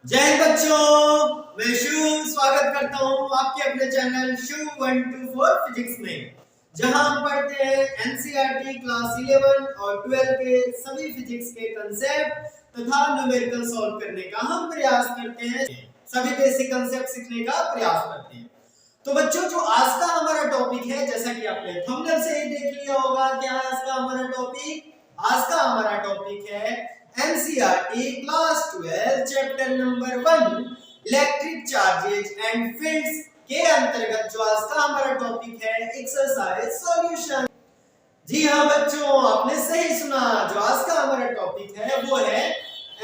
जय हिंद बच्चों, मैं शिव स्वागत करता हूँ आपके अपने चैनल शिव 124 फिजिक्स में, जहां हम पढ़ते हैं एनसीईआरटी क्लास 11 और 12 के सभी फिजिक्स के कंसेप्ट तथा न्यूमेरिकल सॉल्व करने का हम प्रयास करते हैं। सभी बेसिक कंसेप्ट सीखने का प्रयास करते हैं। तो बच्चों, जो आज का हमारा टॉपिक है, जैसा कि आपने थंबनेल से ही देख लिया होगा, क्या है आज का हमारा टॉपिक? आज का हमारा टॉपिक है NCERT class 12 chapter number 1 electric charges and fields के अंतर्गत जो आज का हमारा टॉपिक है एक्सरसाइज सॉल्यूशन। जी हाँ बच्चों, आपने सही सुना। जो आज का हमारा टॉपिक है वो है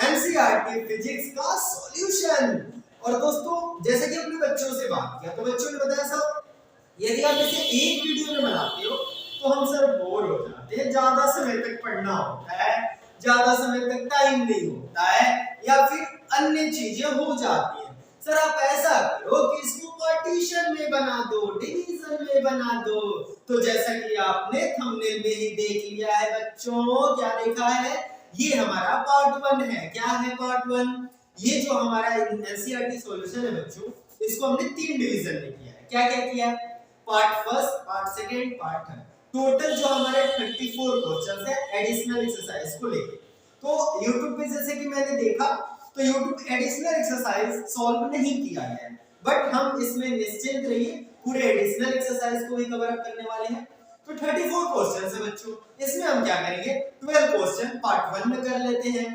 एनसीईआरटी फिजिक्स का सॉल्यूशन। और दोस्तों, जैसे कि अपने बच्चों से बात किया तो बच्चों ने बताया सर, यदि आप इसे एक वीडियो में बनाते हो तो हम सर बोर हो जाते हैं, ज्यादा समय तक पढ़ना होता है, ज्यादा समय तक टाइम नहीं होता है, या फिर अन्य चीजें हो जाती हैं। सर आप ऐसा करो कि इसको पार्टीशन में बना दो, डिवीजन में बना दो। तो जैसा कि आपने थंबनेल में ही देख लिया है बच्चों, क्या देखा है, ये हमारा पार्ट 1 है। क्या है पार्ट 1? ये जो हमारा एनसीईआरटी सॉल्यूशन है बच्चों, इसको हमने 3 डिवीजन में किया है। क्या क्या किया? Part first, part second, part third. Total जो हमारे 34 क्वेश्चंस है एडिशनल एक्सरसाइज को लेके। तो YouTube पे जैसे कि मैंने देखा तो YouTube एडिशनल एक्सरसाइज सॉल्व नहीं किया है, बट हम इसमें निश्चिंत रहिए, पूरे एडिशनल एक्सरसाइज को भी कवर अप करने वाले हैं। तो 34 क्वेश्चंस है बच्चों, इसमें हम क्या करेंगे, 12 क्वेश्चन पार्ट 1 में कर लेते हैं,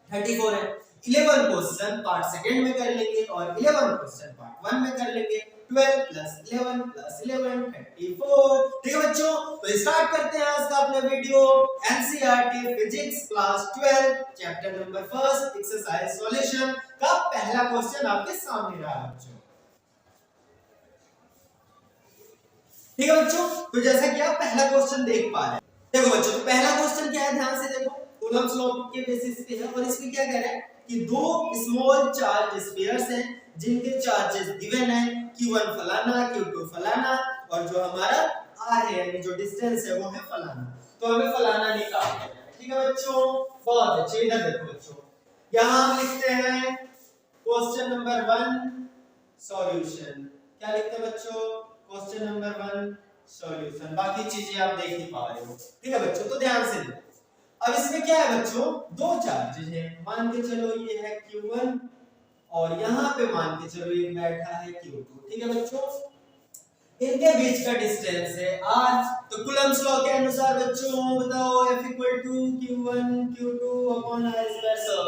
34 है। 11 क्वेश्चन पार्ट सेकंड में कर लेंगे और 11 क्वेश्चन पार्ट 1 में कर लेंगे। 12 प्लस 11 प्लस 11 34। ठीक है बच्चों, तो स्टार्ट करते हैं आज का अपना video NCERT physics class 12 chapter number 1 exercise solution का पहला क्वेश्चन आपके सामने रहा है बच्चों। ठीक है बच्चों, तो जैसा कि आप पहला क्वेश्चन देख पा रहे हैं, देखो बच्चों, तो पहला क्वेश्चन क्या है, ध्यान से देखो, कूलम्ब्स लॉ के बेसिस पे है। और इसमें क्या कह रहा है कि दो स्मॉल चार्ज स्फीयर्स हैं जिनके चार्जेस गिवन है, q1 फलाना, q2 फलाना, और जो हमारा r है यानी जो डिस्टेंस है वो है फलाना। तो हमें फलाना निकालना है। ठीक है बच्चों, बहुत अच्छे। इधर देखो बच्चों, यहां हम लिखते हैं क्वेश्चन नंबर 1 सॉल्यूशन। क्या लिखते हैं बच्चों? Question number 1 solution. बाकी चीजें आप देख ही पा रहे हो। ठीक है बच्चों, तो ध्यान से देखो। अब इसमें क्या है बच्चों, दो चार्जेस हैं, मान के चलो ये है q1 और यहाँ पे मान के चलो ये बैठा है q2। ठीक है बच्चों, इनके बीच का डिस्टेंस है r। तो कूलम्ब्स लॉ के अनुसार बच्चों बताओ, F equal to q1 q2 upon r square. Sir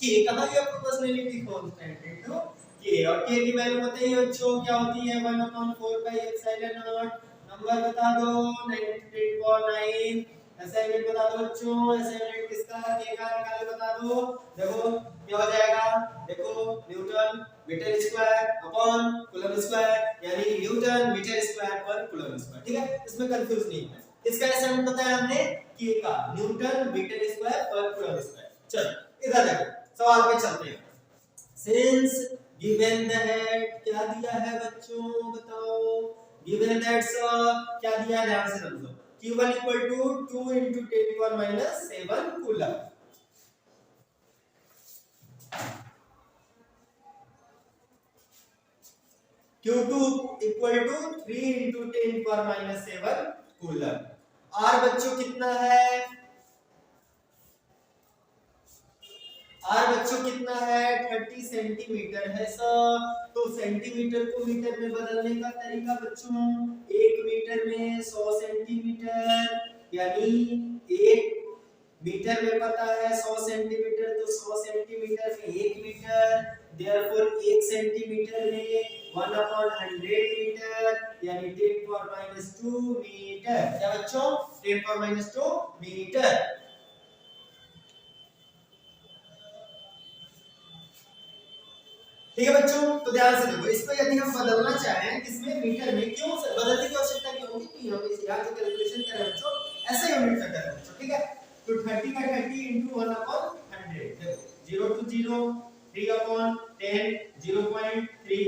k कहाँ गया? प्रोपोर्शनलिटी कांस्टेंट इनटू k, और k की वैल्यू बताइए बच्चों, क्या होती है? 1 upon 4 pi epsilon naught. Number बता दो, 93.9। असाइनमेंट बता दो बच्चों, असाइनमेंट किसका है? के का निकाले बता दो। देखो क्या हो जाएगा, देखो Newton metre square upon coulomb square, यानी न्यूटन मीटर स्क्वायर पर कूलम्ब स्क्वायर। ठीक है, इसमें कंफ्यूज नहीं है। इसका असाइनमेंट बताया हमने, के का न्यूटन मीटर स्क्वायर पर कूलम्ब स्क्वायर। चलो इधर देखो, सवाल पे चलते हैं। सिंस गिवन दैट, क्या दिया है बच्चों बताओ? गिवन दैट क्या दिया है, ध्यान से समझो। q1 equal to 2 into 10 power minus 7 coulomb. q2 equal to 3 into 10 power minus 7 coulomb. r बच्चों कितना है? r बच्चों कितना है? 30 सेंटीमीटर है सर। तो सेंटीमीटर को मीटर में बदलने का तरीका बच्चों, 1 मीटर में 100 सेंटीमीटर, यानी 1 मीटर में पता है 100 सेंटीमीटर, तो 100 सेंटीमीटर में 1 मीटर, देयरफॉर 1 सेंटीमीटर में 1/100 मीटर, यानी 10⁻² मीटर। क्या बच्चों? 10⁻² मीटर। ठीक है बच्चों, तो ध्यान से देखो, इसको यदि हम बदलना चाहें किसमें, मीटर में, क्यों बदलने की आवश्यकता क्यों होगी? कि हम इस यहाँ जो कैलकुलेशन कर रहे हैं बच्चों, ऐसे यूनिट का कर रहे हैं बच्चों। ठीक है, तो 30 का 30 into 1/100, देखो 0 to 0, 3/10, 0.3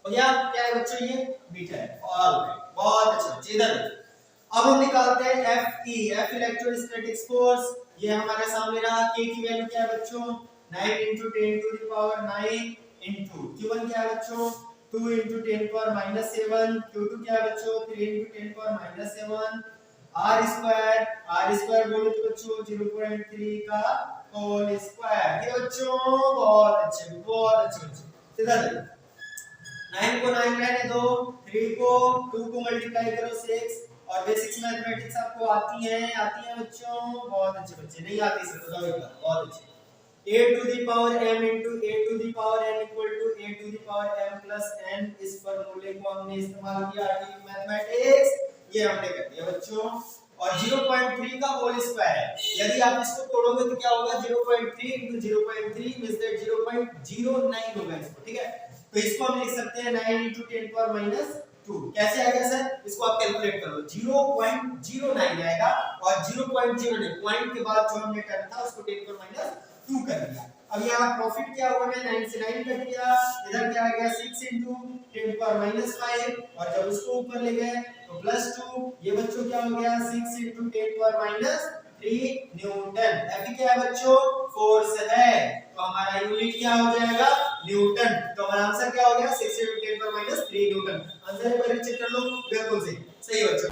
हो गया। क्या है बच्चों? ये मीटर। ऑलराइट, बहुत अच्छा। इधर अब हम निकालते हैं F इलेक्ट्रोस्टैटिक फोर्स। ये हमारे सामने रहा। K की वैल्यू क्या है बच्चों? 9 into 10 to the power 9 into Q1 क्या है बच्चों 2 into 10 power minus 7, Q2 क्या है बच्चों 3 into 10 power minus 7, r square बोले तो बच्चों 0.3 का होल स्क्वायर। ठीक है बच्चों, बहुत अच्छे बच्चे। सीधा 9 को 9 रहने दो, 3 को 2 को मल्टीप्लाई करो 6, और बेसिक्स मैथमेटिक्स आपको आती है बच्चों, बहुत अच्छे बच्चे। नहीं आती सर तो बहुत अच्छे। a to the power m into a to the power n equal to a to the power m plus n, इस फॉर्मूले को हमने इस्तेमाल किया आर्टिफिशियल मैथमेटिक्स, ये हमने कर दिया बच्चों। और 0.3 का होल स्क्वायर है, यदि आप इसको तोड़ोगे तो क्या होगा 0.3 into 0.3 means that 0.09 होगा इसको। ठीक है, तो इसको हम लिख सकते हैं 9 into 10 power minus 2। कैसे आएगा सर, इसको आप कैलकुलेट करो 0.09 आएगा, और 0.09 पॉइंट के बाद जो हमने टर्म था उसको 10 power minus 2 कर दिया। अब यहाँ प्रॉफिट क्या हुआ है 9 से 9 कट गया, इधर क्या आ गया 6 into 10 power minus 5, और जब उसको ऊपर ले गए तो +2, ये बच्चों क्या हो गया 6 into 10 power minus 3 Newton. F क्या है बच्चों, फोर्स है, तो हमारा यूनिट क्या हो जाएगा न्यूटन। तो हमारा आंसर क्या हो गया 6 into 10 power minus 3 Newton. Answer एक बार चेक कर लो, बिल्कुल सही बच्चों।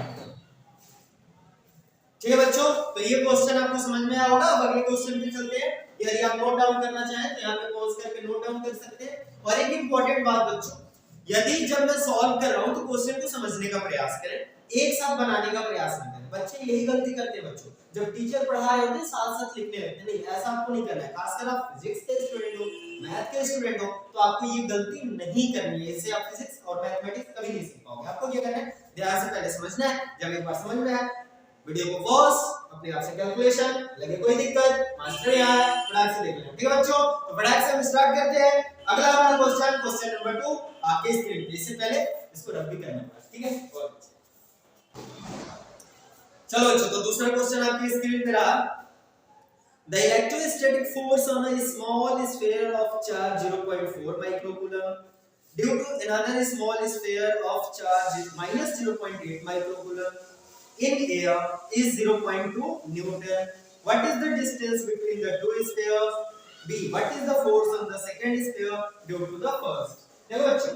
ठीक है बच्चों, तो ये क्वेश्चन आपको समझ में आया होगा। अब अगले क्वेश्चन पे चलते हैं। यदि आप नोट डाउन करना चाहें तो यहाँ पे पॉज करके नोट डाउन कर सकते हैं। और एक इंपॉर्टेंट बात बच्चों, यदि जब मैं सॉल्व कर रहा हूं तो क्वेश्चन को समझने का प्रयास करें, एक साथ बनाने का प्रयास न करें। बच्चे यही गलती करते हैं बच्चों, जब टीचर पढ़ा रहे होते हैं साथ साथ लिखने लगते हैं। नहीं, ऐसा आपको नहीं करना है। खासकर आप फिजिक्स के स्टूडेंट हो, मैथ के स्टूडेंट हो, तो आपको ये गलती नहीं करनी है। इससे आप फिजिक्स और मैथमेटिक्स कभी नहीं सीख पाओगे। आपको क्या करना है, ध्यान से पहले समझना है, जब एक बार समझ में आए वीडियो को पॉज, अपने आप से कैलकुलेशन, लगे कोई दिक्कत मास्टर यहाँ है, फटाक से देख लें। ठीक है बच्चों, तो फटाक से हम स्टार्ट करते हैं। अगला हमारा क्वेश्चन नंबर 2 आपके स्क्रीन पे। इससे पहले इसको रब भी करना पड़ेगा। ठीक है, चलो बच्चों, तो दूसरा क्वेश्चन आपकी स्क्रीन पे रहा। The electrostatic force on a small sphere of charge 0.4 microcoulomb due to another small sphere of charge minus 0.8 microcoulomb in air is 0.2 Newton. What is the distance between the two spheres? B. What is the force on the second sphere due to the first? देखो बच्चों,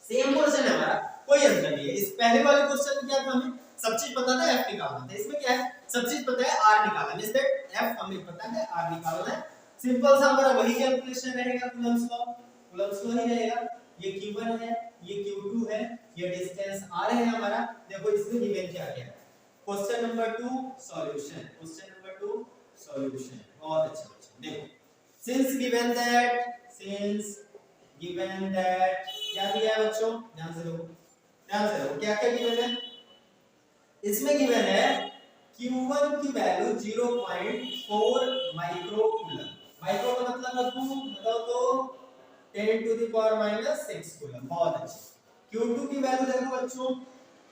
same question है हमारा, कोई अंतर नहीं है। इस पहले वाले क्वेश्चन में क्या था, हमें सब चीज पता था, f निकालना था। इसमें क्या है, सब चीज पता है, r निकालना है। मींस दैट f हमें पता है, r निकालना है। सिंपल सा हमारा वही कैलकुलेशन रहेगा, कूलम्ब्स लॉ ही रहेगा। ये q1 है, ये q2 है, ये डिस्टेंस r है हमारा। देखो इसमें गिवन क्या गया, question number 2 solution, question number 2 solution. बहुत अच्छा बच्चों, देखो सिंस गिवन दैट क्या दिया है बच्चों, ध्यान से देखो क्या क्या गिवन है। इसमें गिवन है q1 की वैल्यू 0.4 माइक्रोकूलम। माइक्रो का मतलब बताओ तो 10 to the power minus 6 coulomb. बहुत अच्छे। q2 की वैल्यू देखो बच्चों,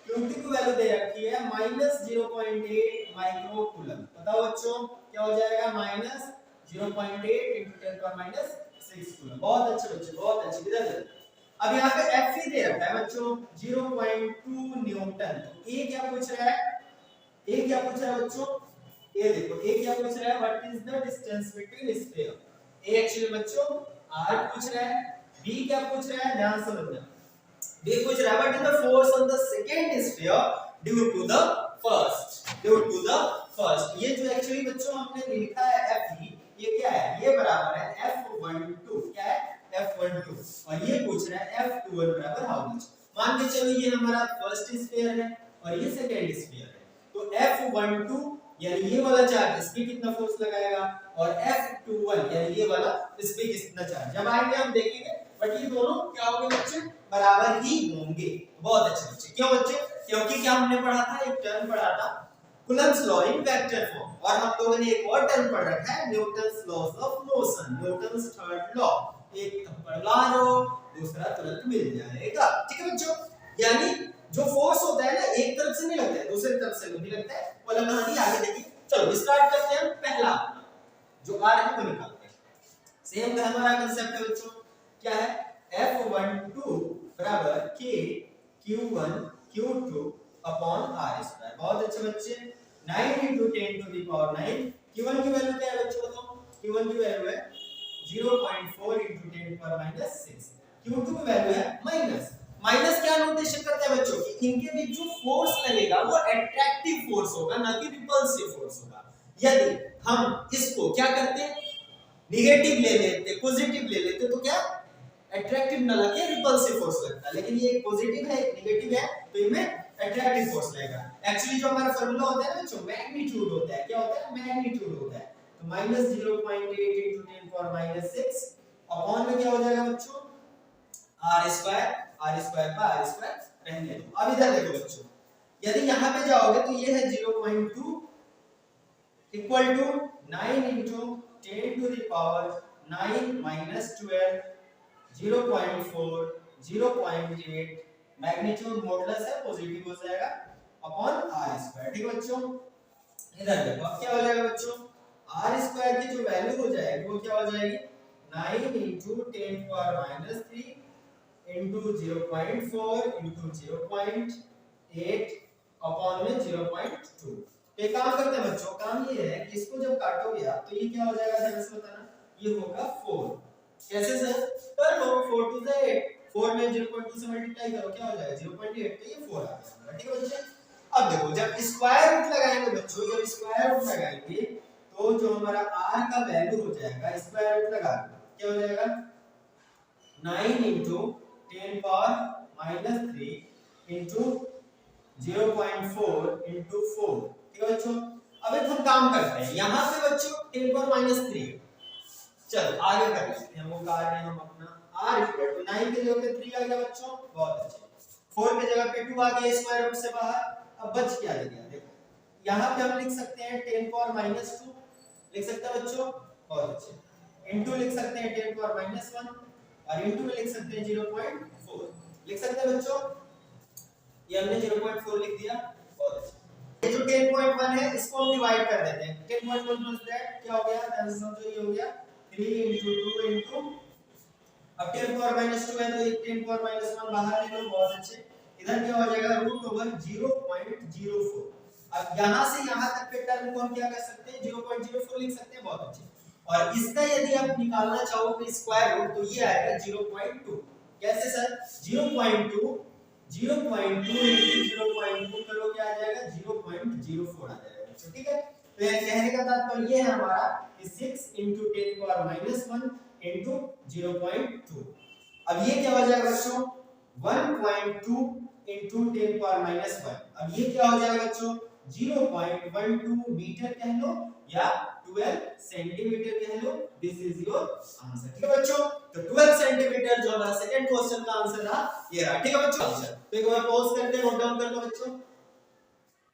q2 की वैल्यू दे रखी है -0.8 माइक्रोकूलम। बताओ बच्चों क्या हो जाएगा, -0.8 into 10 power minus 6 कूलम। बहुत अच्छे बच्चे, बहुत अच्छे। इधर अब यहाँ पे F ही दे रखा है बच्चों 0.2 न्यूटन। तो A क्या पूछ रहा है बच्चों, ये देखो A क्या पूछ रहा है, what is the distance between sphere. A actually बच्चों R पूछ रहा है। B क्या पूछ रहा है, ध्यान से समझना। B पूछ रहा है what is the force on the second sphere due to the first. ये जो एक्चुअली बच्चों हमने लिखा है F, ये क्या है, ये बराबर है F12। क्या है, F12। और ये पूछ रहा है F21 बराबर हाउ मच। मान के चलो ये हमारा फर्स्ट स्फीयर है और ये सेकंड स्फीयर है, तो F12 यानी ये वाला चार्ज इस पे कितना फोर्स लगाएगा, और F21 यानी ये वाला इस पे कितना चार्ज। जब आएंगे हम देखेंगे, बट ये दोनों क्या होंगे बच्चे, बराबर ही होंगे। बहुत अच्छे बच्चे। क्यों बच्चे, क्योंकि क्या हमने पढ़ा था, एक टर्म पढ़ा था Coulomb's law in vector form, और हम लोगों ने एक और टर्म पढ़ रखा है Newton's laws of motion, Newton's third law. एक पढ़ लो, दूसरा तुरंत मिल जाएगा। ठीक है बच्चों, यानी जो फोर्स होता है ना, एक तरफ से नहीं लगता है, दूसरी तरफ से भी लगता है। वाला कहानी आगे देखिए। चलो स्टार्ट करते हैं। पहला जो r है वो निकालते हैं। सेम हमारा कांसेप्ट है बच्चों, क्या है, F12 बराबर k q1 q2 upon r square. बहुत अच्छे बच्चे। 9 into 10 to the power 9। q1 की वैल्यू क्या है बच्चों, बताओ। q1 की वैल्यू है 0.4 into 10 power minus 6। Q2 की वैल्यू है माइनस। माइनस क्या नोटेशन करते हैं बच्चों कि इनके बीच जो फोर्स लगेगा वो अट्रैक्टिव फोर्स होगा, ना कि रिपल्सिव फोर्स होगा। यदि हम इसको क्या करते, निगेटिव ले लेते, पॉजिटिव ले लेते, तो क्या अट्रैक्टिव ना लगे, रिपल्सिव फोर्स लगता है। लेकिन ये एक पॉजिटिव है, एक नेगेटिव है, तो इनमें अट्रैक्टिव फोर्स लगेगा। एक्चुअली जो हमारा फार्मूला होता है ना बच्चों, मैग्नीट्यूड होता है। क्या होता है? मैग्नीट्यूड होता है। तो minus 0.8 into 10 power minus 6 upon में क्या हो जाएगा बच्चों, r स्क्वायर। r स्क्वायर का r स्क्वायर रहने दो। अब इधर देखो बच्चों, यदि यहां पे जाओगे तो ये है 0.2 equal to 9 into 10 to the power 9 minus 12 0.4 0.8 magnitude modulus है, पॉजिटिव हो जाएगा अपॉन r स्क्वायर। ठीक है बच्चों, इधर देखो अब क्या हो जाएगा बच्चों, r स्क्वायर की जो वैल्यू हो जाएगी वो क्या हो जाएगी, 9 into 10 power minus 3 into 0.4 into 0.8 upon में 0.2। तो एक काम करते हैं बच्चों, काम ये है कि इसको जब काटोगे आप तो ये क्या हो जाएगा, ध्यान से बताना, ये होगा 4। कैसे सर? कर लो, 4 to the 8, 4 में 0.2 से मल्टीप्लाई करो, क्या हो जाएगा 0.8, तो ये 4 आ गया। ठीक है बच्चे, अब देखो जब स्क्वायर रूट लगाएंगे बच्चों, जब स्क्वायर रूट लगाएंगे तो जो हमारा r का वैल्यू हो जाएगा, स्क्वायर रूट लगा क्या हो जाएगा, 9 into 10 power minus 3 into 0.4 into 4। ठीक है बच्चों, अब एक हम काम करते हैं, यहाँ पे बच्चों 10 power minus 3, चलो आगे कर लेते हैं, वो कर रहे हैं हम अपना r इक्वल टू 9 की जगह पे 3 आ गया बच्चों, बहुत अच्छे। 4 की जगह पे 2 आ गया स्क्वायर रूट से बाहर। अब बच क्या रह गया, देखो यहाँ पे हम लिख सकते हैं 10 power minus 2 लिख सकते हैं बच्चों, बहुत अच्छे। इनटू लिख सकते हैं 10 power minus 1 और इनटू में लिख सकते हैं 0.4 लिख सकते हैं बच्चों, ये हमने 0.4 लिख दिया, बहुत अच्छे। ये जो 10.1 है इसको हम डिवाइड कर देते हैं, 10.1 प्लस दैट क्या हो गया, आंसर समझो ये हो गया 3 into 2 into, अब 10 power minus 2 है तो ये 10 power minus 1 बाहर ले लो, बहुत अच्छे। इधर क्या हो जाएगा रूट ओवर 0.04। अब यहां से यहां तक के टर्म को हम क्या कर सकते हैं, 0.04 लिख सकते हैं, बहुत अच्छे। और इसका यदि आप निकालना चाहो तो स्क्वायर रूट, तो ये आएगा 0.2। कैसे सर? 0.2 0.2 into 0.2 करो, क्या आ जाएगा 0.04 आ जाएगा। ठीक है, तो ये कहने का तात्पर्य ये है हमारा कि 6 into 10 power minus 1 into 0.2। अब ये क्या हो जाएगा बच्चों, 1.2 into 10 power minus 1। अब ये क्या हो जाएगा बच्चों, 0.12 मीटर कह लो या 12 सेंटीमीटर कह लो। This is your answer. ठीक है बच्चों, तो 12 सेंटीमीटर जो हमारा सेकंड क्वेश्चन का आंसर था ये रहा। ठीक है बच्चों, तो एक बार पॉज करके नोट डाउन कर लो बच्चों,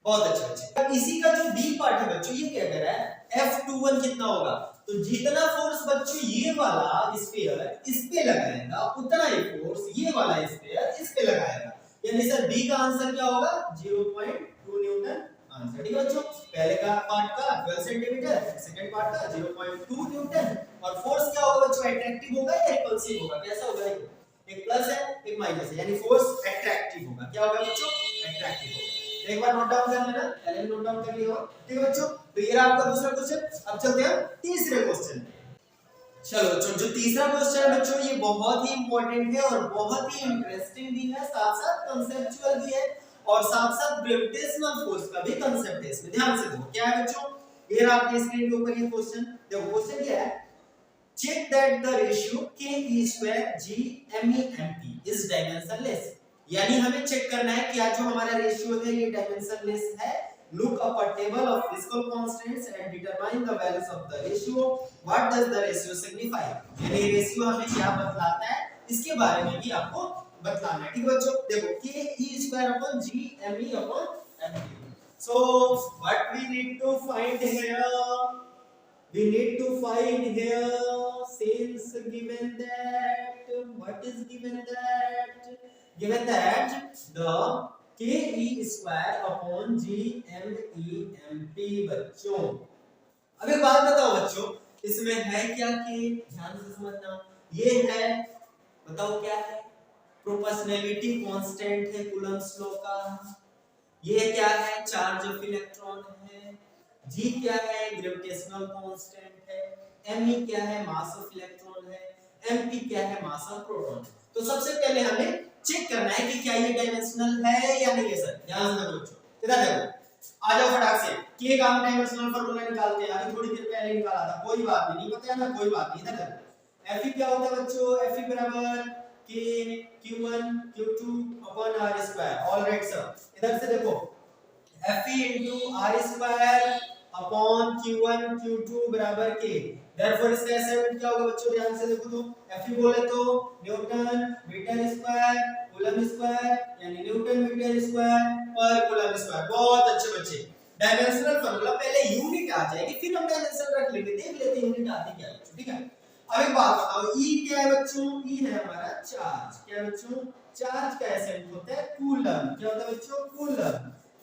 बहुत अच्छा बच्चे। अब इसी का जो बी पार्ट है बच्चों, ये क्या कह रहा है, F21 कितना होगा, तो जितना फोर्स बच्चों ये वाला स्फीयर इस पे लगाएगा उतना ही फोर्स ये वाला स्फीयर इस पे लगाएगा। यानी सर बी का आंसर क्या होगा, 0.2 न्यूटन आंसर। ठीक है बच्चों, पहले का पार्ट का 12 सेंटीमीटर, सेकंड पार्ट का 0.2 न्यूटन। और फोर्स क्या होगा बच्चों, अट्रैक्टिव होगा या रिपल्सिव होगा, कैसा होगा, एक प्लस है एक माइनस है, यानी फोर्स अट्रैक्टिव होगा। क्या होगा बच्चों, अट्रैक्टिव होगा। एक बार नोट डाउन कर लेना, पहले नोट डाउन कर लिया। ठीक है बच्चों, तो ये रहा आपका दूसरा क्वेश्चन। अब चलते हैं तीसरे क्वेश्चन पे। चलो बच्चों, जो तीसरा क्वेश्चन है बच्चों ये बहुत ही इंपॉर्टेंट है और बहुत ही इंटरेस्टिंग भी है, साथ साथ कांसेप्चुअल भी है और साथ साथ ग्रेविटेशनल फोर्स का भी कांसेप्ट है इसमें। ध्यान से देखो क्या है बच्चों, ये रहा आपके स्क्रीन के ऊपर ये क्वेश्चन। देखो क्वेश्चन क्या है, check that the ratio ke² GME/MP is dimensionless. यानी हमें चेक करना है कि आज जो हमारा रेशियो है ये डायमेंशनलेस है। Look up a table of physical constants and determine the values of the ratio. What does the ratio signify? यानी रेशियो हमें क्या बतलाता है, इसके बारे में भी आपको बतलाना है। ठीक है बच्चों, देखो ke² GME/MP। So what we need to find here? We need to find here, since given that, what is given that? Given that the ke²/GME/MP बच्चों। अब एक बात बताओ बच्चों, इसमें है क्या के, ध्यान से समझना। ये है, बताओ क्या है, प्रोपोर्शनैलिटी कांस्टेंट है कूलम्ब्स लॉ का। ये क्या है, चार्ज ऑफ इलेक्ट्रॉन है। जी क्या है, ग्रेविटेशनल कांस्टेंट है। Me क्या है, मास ऑफ इलेक्ट्रॉन है, Mp क्या है, मास ऑफ प्रोटॉन। तो सबसे पहले हमें चेक करना है कि क्या ये डायमेंशनल है या नहीं है सर। ध्यान से देखो बच्चों, इधर देखो, आ जाओ फटाक से, के का हम डायमेंशनल फार्मूला निकालते हैं, अभी थोड़ी देर पहले निकाला था, कोई बात नहीं पता है ना, कोई बात नहीं। इधर देखो Fe क्या होता है बच्चों, Fe बराबर k q1 q2 upon r square. Alright sir, इधर से देखो Fe into r square upon q1 q2 बराबर k। देयरफॉर इसका असाइनमेंट क्या होगा बच्चों, ध्यान से देखो तो Fe बोले तो newton metre square coulomb square, यानी न्यूटन मीटर स्क्वायर पर कूलम स्क्वायर। बहुत अच्छे बच्चे, डायमेंशनल फार्मूला पहले यूनिट आ जाएगी, फिर हम डायमेंशन रख लेंगे, देख लेते हैं यूनिट आती क्या है बच्चों, ठीक है। अब एक बात बताओ, E क्या है बच्चों, E है हमारा चार्ज। क्या है बच्चों, चार्ज का एसेंट होता है कूलम। क्या होता है बच्चों, कूलम।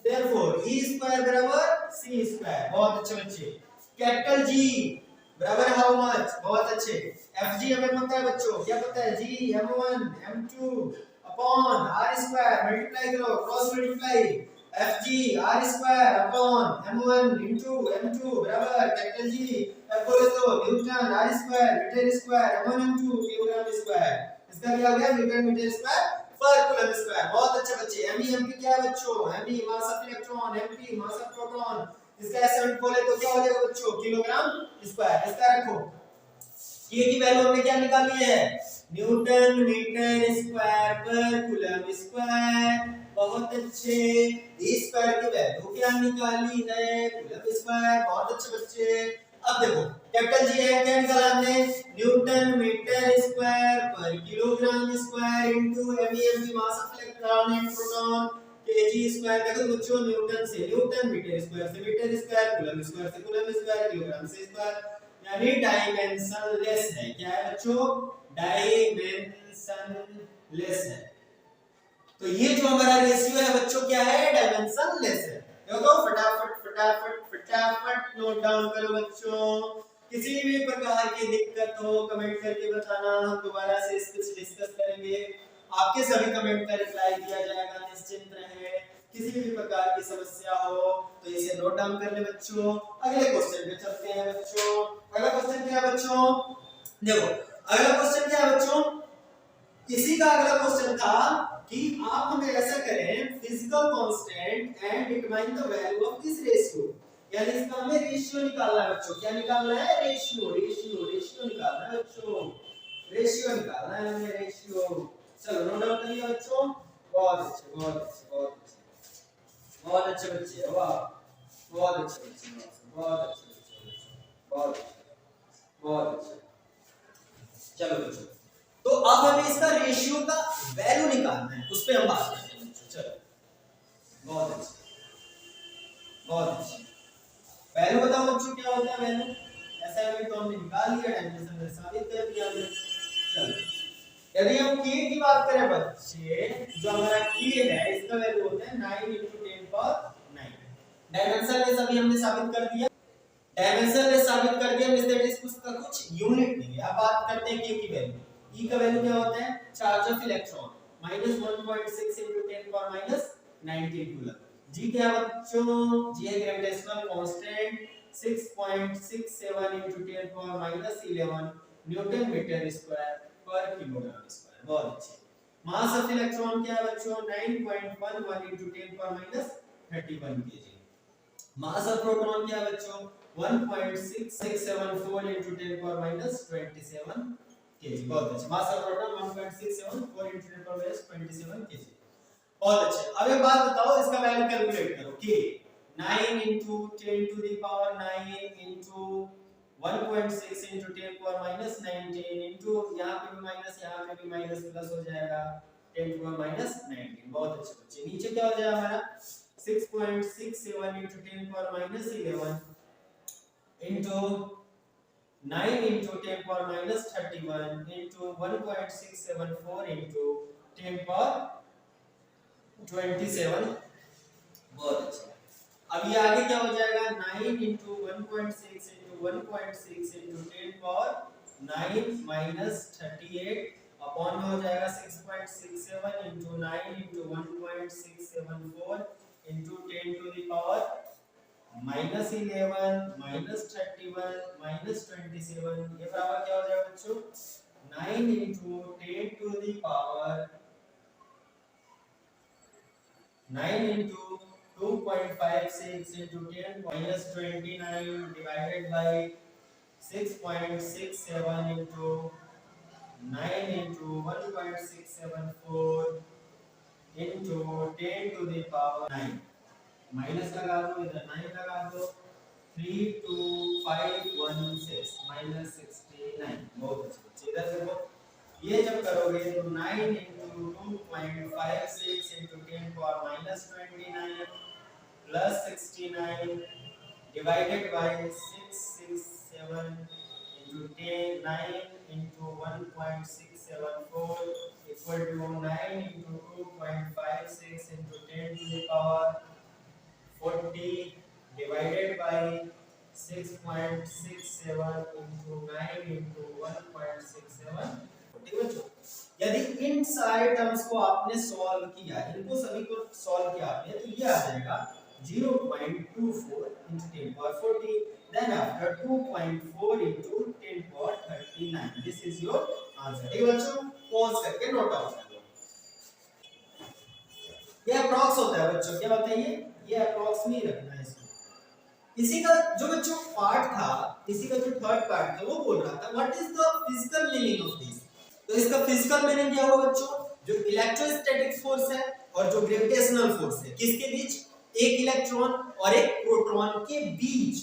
देयरफॉर E स्क्वायर बराबर C स्क्वायर। बहुत अच्छे बच्चे। कैपिटल G बराबर हाउ मच, बहुत अच्छे। Fg हमें पता है बच्चों, क्या पता है, G m1 m2 upon r square, multiply करो, cross multiply, Fg r square upon m1 into m2 बराबर कैपिटल G, F बोले तो newton r square metre square m1 m2 kilogram square. इसका क्या हो गया, न्यूटन मीटर स्क्वायर पर coulomb square. बहुत अच्छे बच्चे। Me mp क्या है बच्चों, Me mass of electron, mp mass of proton. इसका एसेंट बोले तो क्या हो जाएगा बच्चों, किलोग्राम स्क्वायर। इसका रखो, ये की वैल्यू हमने क्या निकाली है, न्यूटन मीटर स्क्वायर पर कूलम स्क्वायर। बहुत अच्छे। ई स्क्वायर की वैल्यू क्या निकाली है, कूलम स्क्वायर। बहुत अच्छे बच्चे। अब देखो कैपिटल जी है, क्या निकाला हमने, Newton metre square per kilogram square into MEM की मास of electron and proton KG square. देखो बच्चों, न्यूटन से न्यूटन, मीटर स्क्वायर से मीटर स्क्वायर, कूलम स्क्वायर से कूलम स्क्वायर, किलोग्राम से स्क्वायर, यानी डायमेंशनलेस है। क्या है बच्चों, डायमेंशनलेस है। तो ये जो हमारा रेशियो है बच्चों क्या है, डायमेंशनलेस है। देखो फटाफट फटाफट फटाफट नोट डाउन करो बच्चों। किसी भी प्रकार की दिक्कत हो कमेंट करके बताना, हम दोबारा से इसको डिस्कस करेंगे। आपके सभी कमेंट का रिप्लाई दिया जाएगा, निश्चिंत रहें। किसी भी प्रकार की समस्या हो तो इसे नोट डाउन कर ले बच्चों। अगले क्वेश्चन पे चलते हैं बच्चों। अगला क्वेश्चन क्या है बच्चों, देखो अगला क्वेश्चन क्या है बच्चों, इसी का अगला क्वेश्चन था कि आप हमें ऐसा करें, physical constant and determine the value of this ratio. यानी इसका हमें रेशियो निकालना है बच्चों। क्या निकालना है, रेशियो रेशियो रेशियो निकालना है बच्चों, रेशियो निकालना है हमें, रेशियो। चलो नोट डाउन करिए बच्चों। बहुत अच्छे बहुत अच्छे बहुत अच्छे बहुत अच्छे बच्चे, वाह बहुत अच्छे बच्चे, बहुत अच्छे बच्चे, बहुत अच्छे बहुत अच्छे। चलो बच्चों, तो अब हमें इसका रेशियो का वैल्यू निकालना है, उस पे हम बात करते हैं बच्चों। चलो बहुत अच्छे बहुत अच्छे। वैल्यू बताओ बच्चों, क्या होता है वैल्यू, असाइनमेंट तो हमने निकाल लिया, डायमेंशन में साबित कर दिया हमने। चलो यदि हम k की बात करें बच्चे, जो हमारा k है इसका वैल्यू होता है 9 × 10⁹। डायमेंशन में सभी हमने साबित कर दिया, डायमेंशन में साबित कर दिया, मींस दैट इज उसका कुछ यूनिट नहीं है। अब बात करते हैं k की वैल्यू। E का वैल्यू क्या होता है, charge of electron -1.6 × 10⁻19 coulomb. G क्या है बच्चों, G है gravitational constant 6.67 × 10⁻11 newton metre square per kilogram square. बहुत अच्छे। मास ऑफ इलेक्ट्रॉन क्या है बच्चों, 9.11 × 10⁻31 kg। मास ऑफ प्रोटॉन क्या है बच्चों, 1.6674 × 10⁻27 kg। बहुत अच्छे। मास ऑफ प्रोटॉन 1.674 × 10⁻27 kg। बहुत अच्छे। अब एक बात बताओ, इसका वैल्यू कैलकुलेट करो कि 9 × 10⁻9 × 1.6 × 10⁻19 इंटू यहाँ पे भी माइनस, यहाँ पे भी माइनस, प्लस हो जाएगा 10⁻19। बहुत अच्छे बच्चे। नीचे क्या हो जाएगा हमारा 6.67 × 10⁻11 into 9 × 10⁻31 into 1.674 into 10⁻27। बहुत अच्छा। अब ये आगे क्या हो जाएगा, 9 × 1.6 into 1.6 into 10⁻9 - 38 अपॉन में हो जाएगा 6.67 into 9 into 1.674 into 10⁻⁹ -11 -31 -27 ये बराबर क्या हो जाएगा बच्चों 9 into 10 to the power 9 into 2.56 into 10 minus 29 divided by 6.67 into 9 into 1.674 into 10 to the power 9 minus लगा दो इधर 9 लगा दो 32516 माइनस 69 बहुत अच्छे बच्चे इधर देखो ये जब करोगे तो 9 into 2.56 into 10 power minus 29 plus 69 divided by 667 into 10 9 into 1.674 equal to 9 into 2.56 into 10 to the power 40 divided by 6.67 into 9 into 1.67 ठीक है बच्चों यदि इन सारे टर्म्स को आपने सॉल्व किया इनको सभी को सॉल्व किया आपने तो ये आ जाएगा 0.24 into 10 power 40 then after 2.4 into 10 power 39 this is your answer ठीक है बच्चों पॉज करके नोट डाउन कर लो ये अप्रॉक्स होता है बच्चों क्या होता है ये अप्रॉक्स नहीं रखना है इसको इसी का जो बच्चों पार्ट था इसी का जो थर्ड पार्ट था वो बोल रहा था what is the physical meaning of this तो इसका फिजिकल मीनिंग क्या होगा बच्चों जो इलेक्ट्रोस्टैटिक फोर्स है और जो ग्रेविटेशनल फोर्स है किसके बीच एक इलेक्ट्रॉन और एक प्रोटॉन के बीच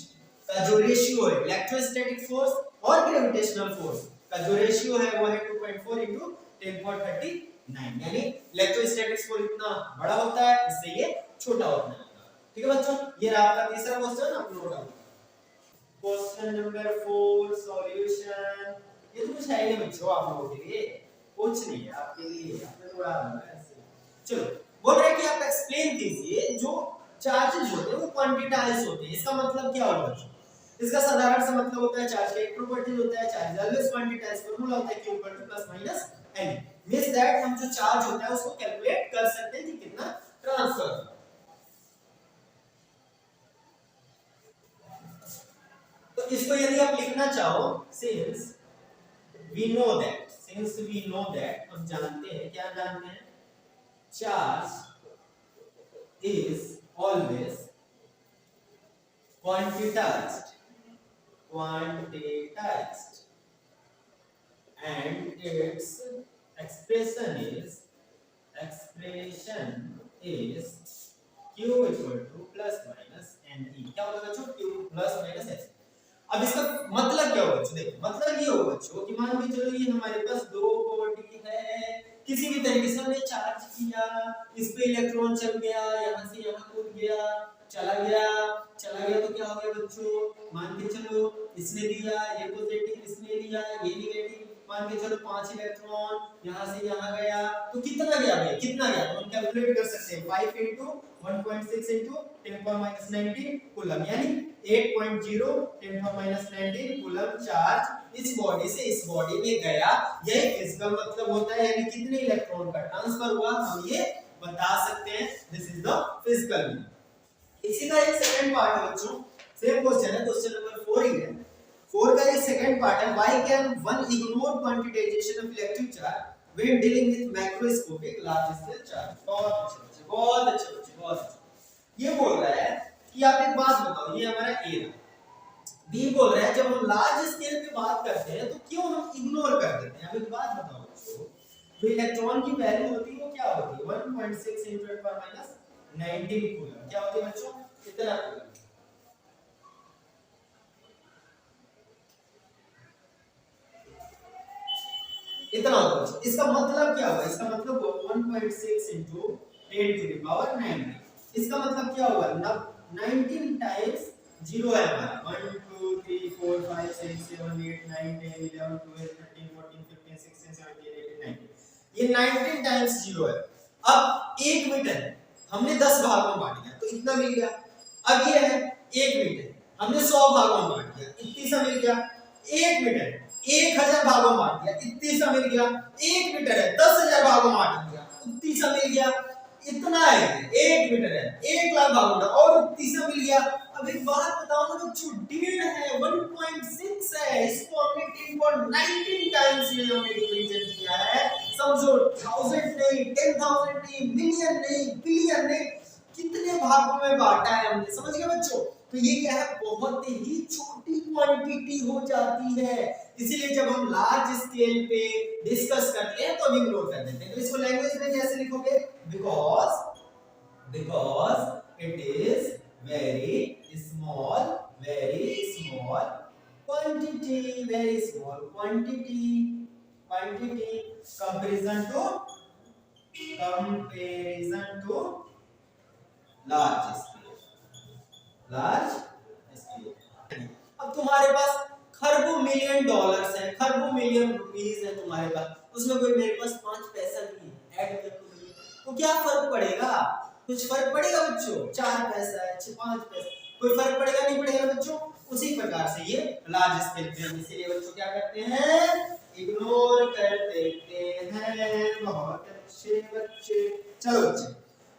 का जो रेशियो है इलेक्ट्रोस्टैटिक फोर्स और ग्रेविटेशनल फोर्स का जो रेशियो है वो है 2.4 into 10^39 यानी इलेक्ट्रोस्टैटिक फोर्स इतना बड़ा होता है इससे ये छोटा होता है ठीक है बच्चों ये रहा आपका तीसरा क्वेश्चन आप note down question number 4 solution ये तो कुछ है नहीं बच्चों आप लोगों के लिए कुछ नहीं है आपके लिए आपने थोड़ा ऐसे चलो बोल रहे हैं कि आप एक्सप्लेन कीजिए जो चार्जेस होते हैं वो क्वांटिटाइज होते हैं इसका मतलब क्या होगा बच्चों इसका साधारण सा मतलब होता है चार्ज का एक प्रॉपर्टी होता है चार्ज ऑलवेज क्वांटिटाइज फार्मूला होता है q = plus minus n means that हम जो चार्ज होता है उसको कैलकुलेट कर सकते हैं कि कितना ट्रांसफर तो इसको यदि आप लिखना चाहो since we know that हम जानते हैं क्या जानते हैं charge is always quantized and its expression is q = plus minus ne क्या होगा बच्चों q प्लस माइनस s अब इसका मतलब क्या होगा बच्चों देखो मतलब ये होगा बच्चों कि मान के चलो ये हमारे पास दो बॉडी है किसी भी तरीके से हमने चार्ज किया इस पे इलेक्ट्रॉन चल गया यहां से यहां कूद गया चला गया तो क्या हो गया बच्चों मान के चलो इसने दिया ये पॉजिटिव इसने दिया ये नेगेटिव मान के चलो 5 इलेक्ट्रॉन यहां से यहां गया तो कितना गया भाई कितना गया तो हम कैलकुलेट कर सकते हैं 5 into 1.6 into 10⁻19 कूलम यानी 8.0 10⁻19 कूलम चार्ज इस बॉडी से इस बॉडी में गया यही इसका मतलब होता है यानी कितने इलेक्ट्रॉन का ट्रांसफर हुआ हम ये बता सकते हैं this is the physical meaning इसी का एक सेकंड पार्ट है बच्चों सेम क्वेश्चन है क्वेश्चन नंबर 4 ही है 4 का एक सेकंड पार्ट है why can one ignore quantisation of electric charge when dealing with macroscopic large scale charge बहुत अच्छे ये बोल रहा है कि आप एक बात बताओ ये हमारा ए है बी बोल रहा है जब हम लार्ज स्केल पे बात करते हैं तो क्यों हम इग्नोर कर देते हैं अब एक बात बताओ बच्चों जो इलेक्ट्रॉन की वैल्यू होती है वो क्या होती है 1.6 × 10⁻19 कूलम क्या होती है बच्चों कितना कूलम इतना होगा इसका मतलब क्या होगा इसका मतलब 1.6 × 10⁻⁹ इसका मतलब क्या होगा 19 टाइम्स 0 है हमारा 1 2 3 4 5 6 7 8 9 10 11 12 13 14 15 16 17 18 19 ये 19 टाइम्स 0 है अब 1 मीटर हमने 10 भागों में बांट दिया तो इतना मिल गया अब ये है 1 मीटर हमने 100 भागों में बांट दिया इतनी सा मिल गया 1 मीटर 1000 भागों में बांट दिया इतनी सा मिल गया 1 मीटर है 10000 भागों में बांट दिया इतनी सा मिल गया इतना है, 1 मीटर है, 1 लाख भागों और तीसरा मिल गया। अब एक बात बताओ ना बच्चों, 1.5 है, 1.6 है, इसको हमने 10.19 टाइम्स में हमने डिवीजन किया है। समझो 1000 नहीं, 10,000 नहीं, मिलियन नहीं, बिलियन नहीं, कितने भागों में बांटा है हमने, समझ गए बच्चों। तो ये क्या है, बहुत ही छोटी क्वांटिटी हो जाती है, इसीलिए जब हम लार्ज स्केल पे डिस्कस करते हैं तो हम इग्नोर कर देते हैं। तो इसको लैंग्वेज में कैसे लिखोगे, because it is very small quantity, very small quantity comparison to large scale। अब तुम्हारे पास खरबों मिलियन डॉलर्स है, खरबों मिलियन रुपीस है तुम्हारे पास, उसमें कोई मेरे पास 5 पैसा भी है, ऐड कर तो क्या फर्क पड़ेगा, कुछ फर्क पड़ेगा बच्चों, 4 पैसा है, 5 पैसा, कोई फर्क पड़ेगा नहीं पड़ेगा बच्चों। उसी प्रकार से ये लार्ज स्केल पे हम इसीलिए बच्चों क्या करते हैं, इग्नोर कर देते हैं। बहुत अच्छे बच्चे। चलो बच्चे,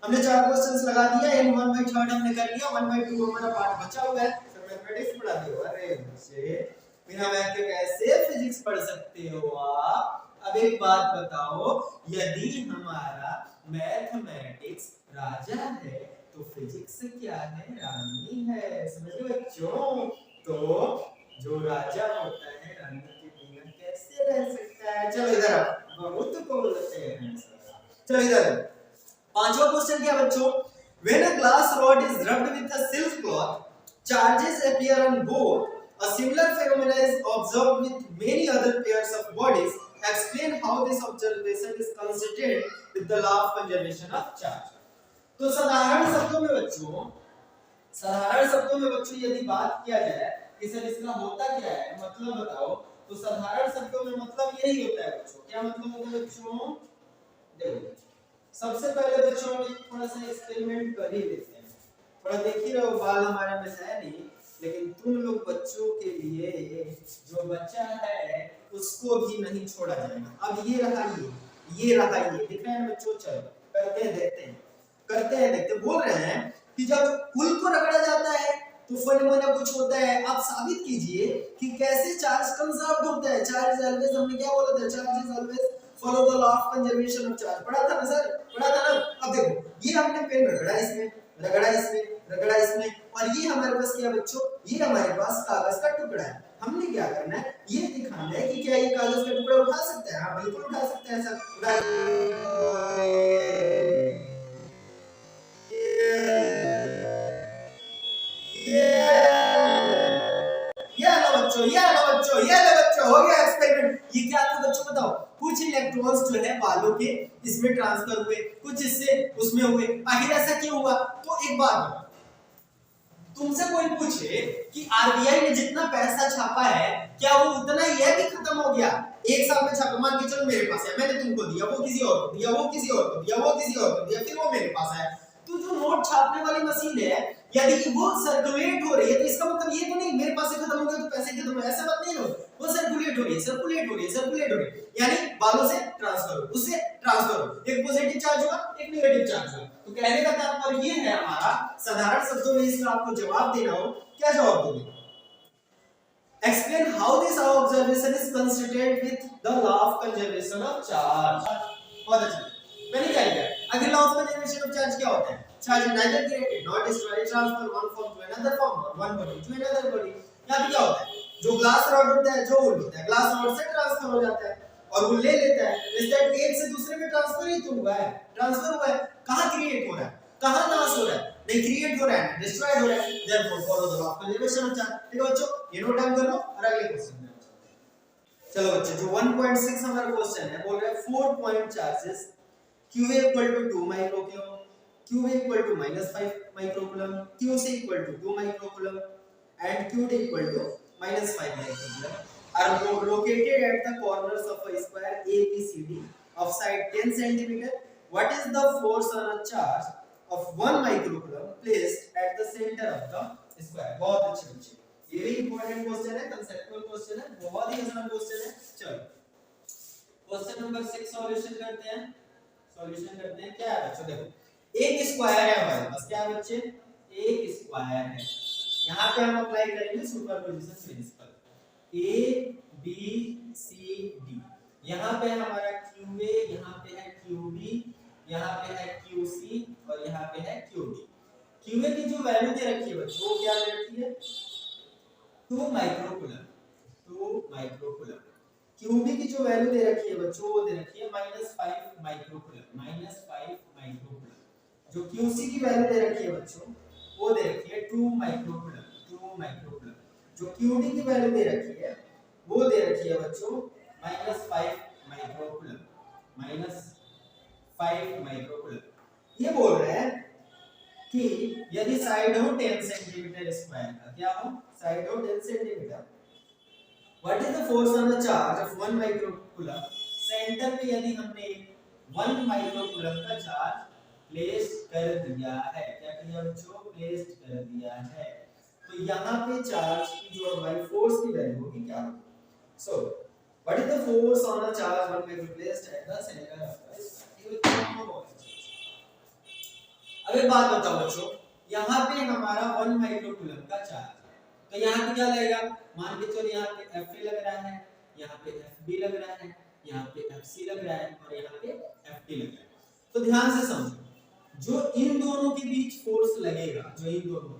हमने 4 क्वेश्चंस लगा दिया, इन 1/3 हमने कर लिया, 1/2 हमारा पार्ट बचा हुआ है। सर मैथमेटिक्स पढ़ा दियो, अरे बच्चे बिना मैथ के कैसे फिजिक्स पढ़ सकते हो आप। अब एक बात बताओ, यदि हमारा मैथमेटिक्स राजा है तो फिजिक्स क्या है, रानी है, समझो बच्चों। तो जो राजा होता है रानी के बिना कैसे रह सकता है। चलो इधर बहुत बोलते हैं। चलो इधर पांचवा क्वेश्चन क्या बच्चों, when a glass rod is rubbed with a silk cloth charges appear on both, a similar phenomena is observed with many other pairs of bodies, explain how this observation is consistent with the law of conservation of charge। तो साधारण शब्दों में बच्चों यदि बात किया जाए कि सर इसका होता क्या है, मतलब बताओ, तो साधारण शब्दों में मतलब यही होता है बच्चों। क्या मतलब होता है बच्चों, देखो सबसे पहले बच्चों हम थोड़ा सा एक्सपेरिमेंट कर ही लेते हैं, थोड़ा देख ही रहो, बाल हमारे में है नहीं, लेकिन तुम लोग बच्चों के लिए जो बच्चा है उसको भी नहीं छोड़ा जाएगा। अब ये रहा, ये दिख रहा है बच्चों। चलो करते हैं, देखते बोल रहे हैं कि जब पुल को रगड़ा जाता है तो फेनोमेना कुछ होता है। आप साबित कीजिए कि कैसे चार्ज कंजर्व होता है। चार्ज ऑलवेज, हमने क्या बोला था, charge is always follow the law of conservation of charge, पढ़ा था ना सर, पढ़ा था ना। अब देखो ये हमने पेन रगड़ा इसमें और ये हमारे पास क्या बच्चों, ये हमारे पास कागज का टुकड़ा है। हमने क्या करना है, ये दिखाना है कि क्या ये कागज का टुकड़ा उठा सकता है। हाँ बिल्कुल उठा सकता है सर। ये लो बच्चों, हो गया एक्सपेरिमेंट। ये क्या था बच्चों बताओ, कुछ इलेक्ट्रॉन्स जो है बालों के इसमें ट्रांसफर हुए, कुछ इससे उसमें हुए। आखिर ऐसा क्यों हुआ? तो एक बात बताओ, तुमसे कोई पूछे कि आरबीआई ने जितना पैसा छापा है क्या वो उतना ही है कि खत्म हो गया? एक साल में छापा, मान के चलो मेरे पास है, मैंने तुमको दिया, वो किसी और को दिया, वो किसी और को दिया, वो किसी और को दिया, फिर वो मेरे पास है। तो जो नोट छापने वाली मशीन है यदि वो सर्कुलेट हो रही है तो इसका मतलब ये तो नहीं मेरे पास से खत्म हो गया तो पैसे खत्म हो, ऐसा बात नहीं हो। वो सर्कुलेट हो रही है, यानी बालों से ट्रांसफर हो, उससे ट्रांसफर हो, एक पॉजिटिव चार्ज हुआ, एक नेगेटिव चार्ज हुआ। तो कहने का तात्पर्य ये है हमारा, साधारण शब्दों में इसका आपको जवाब देना हो, क्या जवाब दोगे? Explain how this observation is consistent with the law of conservation of charge। बहुत अच्छा, मैंने क्या लिखा? अगर law of conservation of charge क्या होता है? Charge is neither created nor destroyed, transfer one form to another form or one body to another body। यहाँ पे क्या होता है? जो ग्लास रॉड होता है, जो वुड होता है, ग्लास रॉड से ट्रांसफर हो जाता है और वो ले लेता है। इंस्टेड एक से दूसरे में ट्रांसफर ही तो हुआ है, ट्रांसफर हुआ है। कहाँ क्रिएट हो रहा है, कहाँ नाश हो रहा है? नहीं क्रिएट हो रहा है, डिस्ट्रॉय हो रहा है। Therefore follow the law of conservation of charge. ठीक है बच्चों, ये नोट डाउन कर लो और अगले क्वेश्चन में चलो बच्चों। जो 1.6 हमारा क्वेश्चन है, बोल रहा है 4 point charges QA equal to 2 microcoulomb, QA equal to -5 microcoulomb, QC equal to 2 microcoulomb and QD equal to -5 microcoulomb are located at the corners of a square ABCD of side 10 cm. What is the force on a charge of 1 microcoulomb placed at the center of the square? बहुत अच्छे बच्चे, ये भी important question है, conceptual question है, बहुत ही आसान question है। चलो क्वेश्चन नंबर 6 सॉल्यूशन करते हैं। क्या है बच्चों, देखो एक स्क्वायर है हमारे पास, क्या है बच्चे, एक स्क्वायर है। यहाँ पे हम अप्लाई करेंगे superposition principle, A B C D. यहाँ पे हमारा क्यू ए, यहाँ पे है क्यू बी, यहाँ पे है क्यू सी और यहाँ पे है क्यू डी। क्यू ए की जो वैल्यू दे रखी है बच्चों वो क्या दे रखी है, 2 माइक्रोकूलम, 2 माइक्रोकूलम। क्यूबी की जो वैल्यू दे रखी है बच्चों वो दे रखी है -5 माइक्रोकूलम, -5 माइक्रोकूलम। जो क्यूसी की वैल्यू दे रखी है बच्चों वो दे रखी है 2 माइक्रोकूलम, 2 माइक्रोकूलम। जो क्यूडी की वैल्यू दे रखी है वो दे रखी है बच्चों -5 माइक्रोकूलम, -5 माइक्रोकूलम। ये बोल रहे हैं कि यदि साइड हो 10 सेंटीमीटर स्क्वायर का, क्या हो, साइड हो 10 centimetre, what is the force on the charge of 1 microcoulomb. Centre पे यदि हमने 1 माइक्रोकूलम का चार्ज प्लेस कर दिया है, क्या किया बच्चों, प्लेस कर दिया है, तो यहाँ पे चार्ज की जो हमारी फोर्स की वैल्यू होगी क्या होगी। So what is the force on the charge 1 microcoulomb placed at the centre of the. अब एक बात बताओ बच्चों, यहाँ पे हमारा 1 माइक्रोकूलम का चार्ज है, तो यहाँ पे क्या लगेगा, मान के चलो यहाँ पे Fa लग रहा है, यहाँ पे Fb लग रहा है, यहाँ पे Fc लग रहा है और यहाँ पे Ft लग रहा है। तो ध्यान से समझो, जो इन दोनों के बीच फोर्स लगेगा, जो इन दोनों के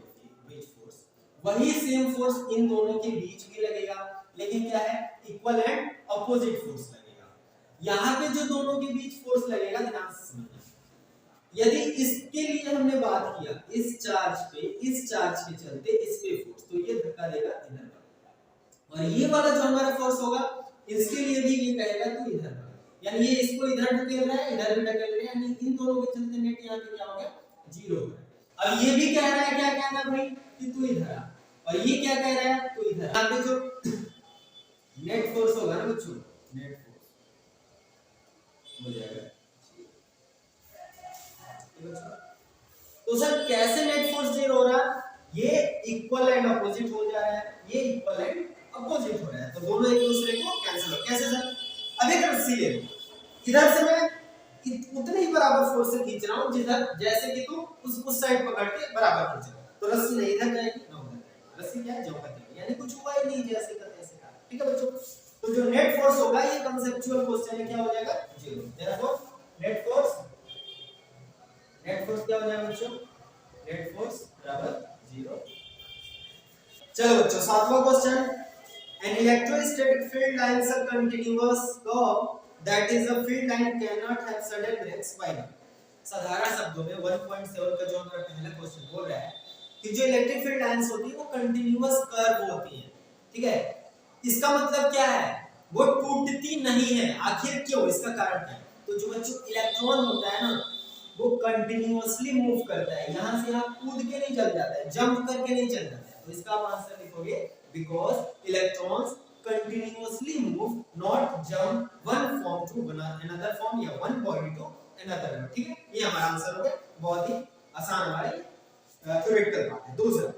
बीच फोर्स, वही सेम फोर्स इन दोनों के बीच भी लगेगा, लेकिन क्या है, इक्वल एंड अपोजिट फोर्स लगेगा। यहाँ पे जो दोनों के बीच फोर्स लगेगा, ध्यान से समझना, यदि इसके लिए हमने बात किया, इस चार्ज पे, इस चार्ज के चलते इस पे फोर्स, तो ये धक्का देगा इधर, और ये वाला जो हमारा फोर्स होगा इसके लिए भी ये कहेगा तू इधर, यानी ये इसको इधर ढकेल रहा है, इधर भी ढकेल रहा है, यानी इन दोनों के चलते नेट यहाँ पे क्या हो गया, 0 हो गया। अब ये भी कह रहा है, क्या कह रहा है भाई, कि तू इधर आ, और ये क्या कह रहा है, तू इधर। यहाँ पे जो नेट फोर्स होगा ना बच्चों, नेट फोर्स हो जाएगा। तो सर कैसे नेट फोर्स 0 हो रहा है, ये इक्वल एंड अपोजिट हो जा रहा है, ये इक्वल एंड अपोजिट हो रहा है, तो दोनों एक दूसरे को कैंसिल हो। कैसे सर, अब एक रस्सी ले लो, इधर से मैं उतने ही बराबर फोर्स से खींच रहा हूं जिधर, जैसे कि तू उस साइड पकड़ के बराबर खींच रहा है, तो रस्सी नहीं इधर जाएगी ना उधर जाएगी, रस्सी क्या है, जो करती है, यानी कुछ हुआ ही नहीं, जैसे का तैसे का। ठीक है बच्चों, तो जो नेट फोर्स होगा, ये कांसेप्चुअल क्वेश्चन है, क्या हो जाएगा, 0। देयरफॉर नेट फोर्स क्या हो जाएगा बच्चों, नेट फोर्स बराबर 0। चलो बच्चों, 7वां question, an electrostatic field line is a continuous curve, that is a field line cannot have sudden breaks. why not? साधारण शब्दों में 1.7 का जो हमारा पहला क्वेश्चन बोल रहा है कि जो इलेक्ट्रिक फील्ड लाइंस होती है वो कंटीन्यूअस कर्व होती है, ठीक है। इसका मतलब क्या है, वो टूटती नहीं है। आखिर क्यों, इसका कारण क्या है, तो जो बच्चों इलेक्ट्रॉन होता है ना, वो कंटिन्यूअसली मूव करता है, यहां से यहां कूद के नहीं चल जाता है, जंप करके नहीं चल जाता है, तो इसका आप आंसर लिखोगे because electrons continuously move, not jump one form to another form या one body to another body। ठीक है, ये हमारा आंसर हो गया, बहुत ही आसान हमारी थ्योरेटिकल बात है। दूसरा,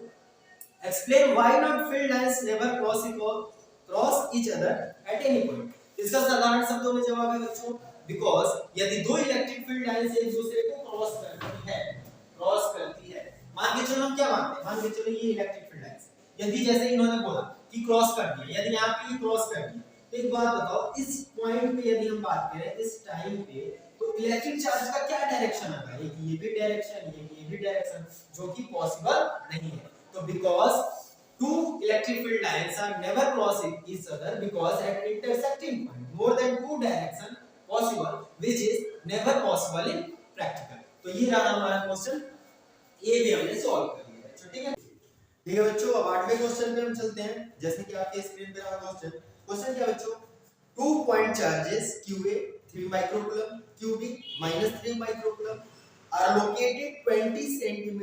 explain why not field lines never cross each other at any point। इसका साधारण शब्दों में जवाब है बच्चों, बिकॉज यदि दो इलेक्ट्रिक फील्ड लाइंस एक दूसरे को क्रॉस करती है, मान के चलो हम क्या मानते हैं, मान के चलो ये इलेक्ट्रिक फील्ड लाइंस, यदि जैसे इन्होंने बोला कि क्रॉस कर दिया, यदि यहाँ पे क्रॉस कर दिया, तो एक बात बताओ, इस पॉइंट पे यदि हम बात करें, इस टाइम पे, तो इलेक्ट्रिक चार्ज का क्या डायरेक्शन होगा, एक ये भी डायरेक्शन, ये भी डायरेक्शन, जो कि पॉसिबल नहीं है। तो because two electric field lines are never crossing each other because at intersecting point more than two direction possible, which is never possible in practical। तो ये रहा हमारा क्वेश्चन, ये भी हमने सॉल्व कर लिया बच्चों। ठीक है बच्चों, अब 8वें क्वेश्चन पे हम चलते हैं। जैसे कि आपके स्क्रीन पे रहा क्वेश्चन क्या बच्चों, 2 point charges QA 3 microcoulomb, QB -3 microcoulomb are located 20 cm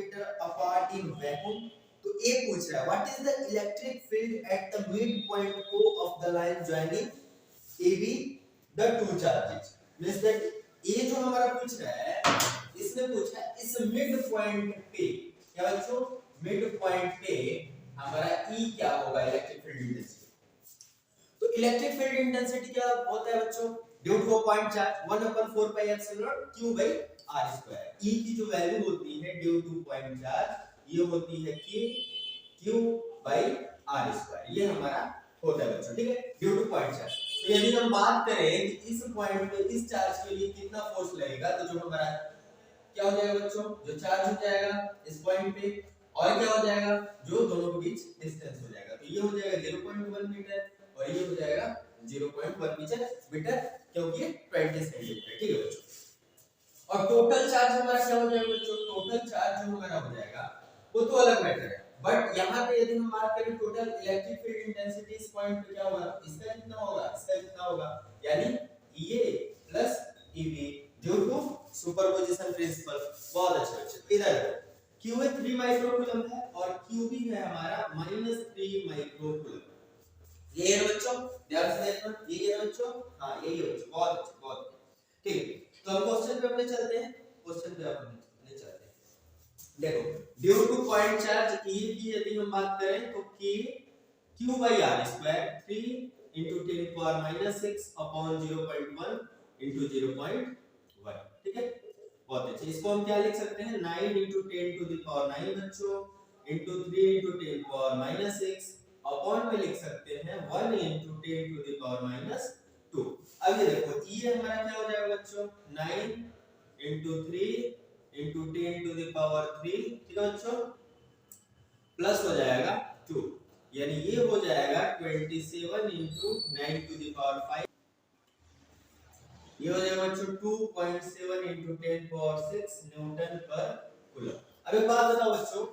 apart in vacuum। तो ए पूछ रहा है what is the electric field at the midpoint O of the line joining AB the two charges. Means that ए जो हमारा पूछ रहा है, इसने पूछा है इस मिड पॉइंट पे, क्या बच्चों, मिड पॉइंट पे हमारा E क्या होगा, इलेक्ट्रिक फील्ड इंटेंसिटी। तो इलेक्ट्रिक फील्ड इंटेंसिटी क्या होता है बच्चों, due two point charge 1/4 pi epsilon q by r square. e की जो वैल्यू होती है ड्यू टू पॉइंट चार्ज ये होती है कि q by r स्क्वायर, ये हमारा होता है बच्चों, ठीक है, ड्यू टू पॉइंट चार्ज। तो यदि हम बात करें कि इस पॉइंट पे इस चार्ज के लिए कितना फोर्स लगेगा, तो जो हमारा क्या हो जाएगा बच्चों, जो चार्ज हो जाएगा इस पॉइंट पे, और क्या हो जाएगा, जो दोनों के बीच डिस्टेंस हो जाएगा, तो ये हो जाएगा 0.1 मीटर और ये हो जाएगा 0.1 मीटर, क्योंकि 20 सेंटीमीटर, ठीक है बच्चों। और टोटल चार्ज हमारा क्या हो जाएगा बच्चों, टोटल चार्ज जो हमारा हो जाएगा वो तो अलग मैटर है, बट यहाँ पे यदि हम बात करें टोटल इलेक्ट्रिक फील्ड इंटेंसिटी इस पॉइंट पे क्या होगा, इसका कितना होगा, इसका कितना होगा, यानी EA plus EB due to superposition principle. बहुत अच्छा बच्चों, इधर QA 3 माइक्रोकूलम है और QB है हमारा -3 माइक्रोकूलम। ये है बच्चों, ध्यान से देखना, ये है बच्चों, हां यही है बच्चों, बहुत अच्छा, बहुत ठीक। तो हम क्वेश्चन पे अपने चलते हैं, क्वेश्चन पे अपने चलते हैं। देखो due two point charge E की यदि हम बात करें तो K Q by R square 3 into 10 power -6 upon 0.1 into 0.1, ठीक है, बहुत अच्छे। इसको हम क्या लिख सकते हैं, 9 into 10 to the power 9 बच्चों into 3 into 10 power -6 अपॉन में लिख सकते हैं 1 into 10 to the power -2। अब ये देखो ये हमारा क्या हो जाएगा बच्चों, 9 into 3 into 10 to the power 3, ठीक है बच्चों, प्लस हो जाएगा 2, यानी ये हो जाएगा 27 into 9 to the power 5, ये हो जाएगा बच्चों 2.7 into 10 power 6 न्यूटन पर कूलम। अब एक बात बताओ बच्चों,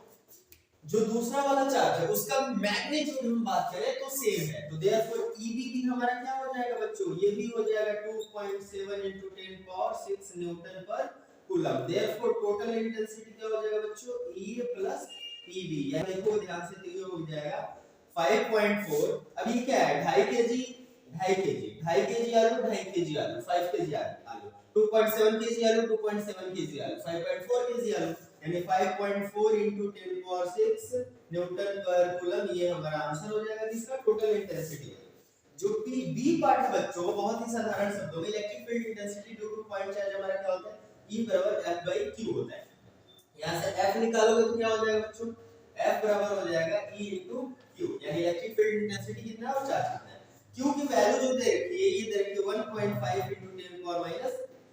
जो दूसरा वाला चार्ज है उसका मैग्नीट्यूड हम बात करें तो सेम है, तो देयरफॉर EB भी हमारा क्या हो जाएगा बच्चों, ये भी हो जाएगा 2.7 into 10 power 6 न्यूटन पर कूलम। देयरफॉर टोटल इंटेंसिटी क्या हो जाएगा बच्चों, E प्लस EB, यानी देखो ध्यान से, तो ये हो जाएगा 5.4। अब ये क्या है, 2.5 केजी 2.5 केजी आलू 2.5 केजी आलू 5 केजी आलू 2.7 केजी आलू 2.7 केजी आलू 5.4 केजी आलू, यानी 5.4 into 10 power 6 न्यूटन पर कूलम, ये हमारा आंसर हो जाएगा जिसका टोटल इंटेंसिटी। जो बी पार्ट है बच्चों, बहुत ही साधारण शब्दों में electric field intensity due two point charge हमारा क्या होता है, E बराबर F by Q होता है। यहां से F निकालोगे तो क्या हो जाएगा बच्चों, F बराबर हो जाएगा E into Q, यानी इलेक्ट्रिक फील्ड इंटेंसिटी कितना है और चार्ज कितना है। Q की वैल्यू जो दे रखी है, ये दे रखी है 1.5 into 10 power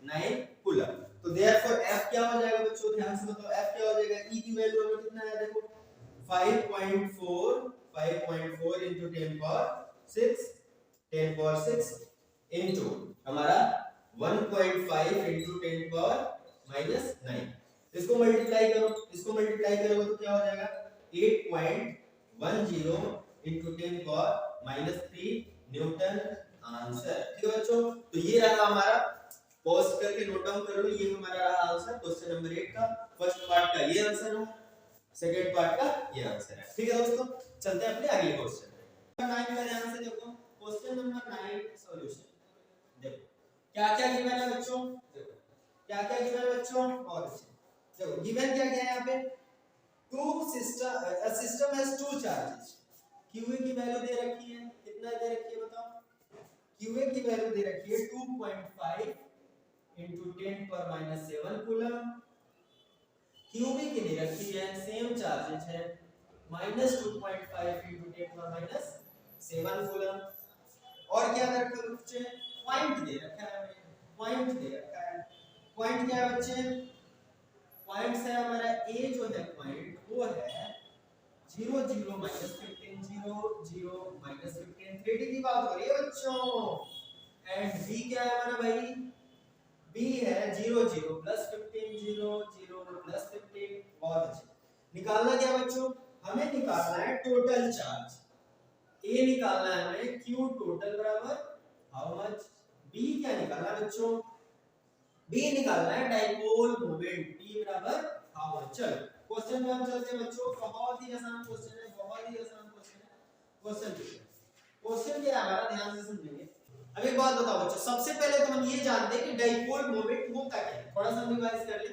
-9 कूलम, तो देयरफॉर F क्या हो जाएगा बच्चों, ध्यान से बताओ F क्या हो जाएगा, E की वैल्यू हमें कितना है, देखो 5.4 into 10 power 6 into हमारा 1.5 into 10 power -9, इसको मल्टीप्लाई करो, इसको मल्टीप्लाई करोगे तो क्या हो जाएगा 8.10 into 10 power -3 न्यूटन आंसर, ठीक है बच्चों। तो ये रहा हमारा, पॉज करके नोट डाउन कर लो, ये हमारा रहा आंसर क्वेश्चन नंबर 8 का। फर्स्ट पार्ट का ये आंसर है, सेकंड पार्ट का ये आंसर है, ठीक है दोस्तों। चलते हैं अपने अगले क्वेश्चन पे। 9 का ध्यान से देखो, क्वेश्चन नंबर 9 सॉल्यूशन। देखो क्या-क्या गिवन है बच्चों, देखो क्या-क्या गिवन है बच्चों, बहुत अच्छे। देखो गिवन क्या-क्या है यहाँ पे, a system has two charges, QA की वैल्यू दे रखी है, कितना दे रखी है बताओ, QA की वैल्यू दे रखी है 2.5 into 10 power -7 कूलम, QB की दे रखी है सेम चार्जेस है -2.5 into 10 power -7 कूलम, और क्या दे रखा है बच्चे, पॉइंट दे रखा है, पॉइंट दे रखा है। पॉइंट क्या है बच्चे, पॉइंट से हमारा A जो है पॉइंट वो है 0 0 -15 0 0 -15 3D की बात हो रही है बच्चों, एंड B क्या है हमारा भाई, B है 0 0 +15 0 0 +15, बहुत अच्छे। निकालना क्या बच्चों, हमें निकालना है टोटल चार्ज, A निकालना है हमें Q टोटल बराबर हाउ मच, B क्या निकालना है बच्चों, B निकालना है डाइपोल मोमेंट, B बराबर हाउ मच। चलो क्वेश्चन पे हम चलते हैं बच्चों, बहुत ही आसान क्वेश्चन है, बहुत ही आसान क्वेश्चन है। क्वेश्चन क्या है हमारा, ध्यान से समझेंगे। अब एक बात बताओ बच्चों, सबसे पहले तो हम ये जानते हैं कि डाइपोल मोमेंट होता क्या है, थोड़ा सा हम रिवाइज कर ले।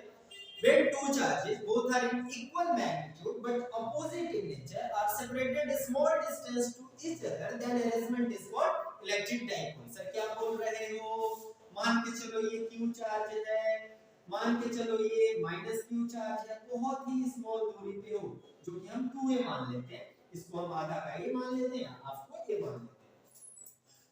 When two charges both are in equal magnitude but opposite in nature are separated a small distance to each other, then arrangement is called electric dipole। Sir क्या बोल रहे हो, मान के चलो ये Q चार्ज है, मान के चलो ये माइनस Q चार्ज है, बहुत ही स्मॉल दूरी पे हो, जो कि हम 2a मान लेते हैं, इसको हम आधा का a मान लेते हैं, आपको a मान लेते हैं।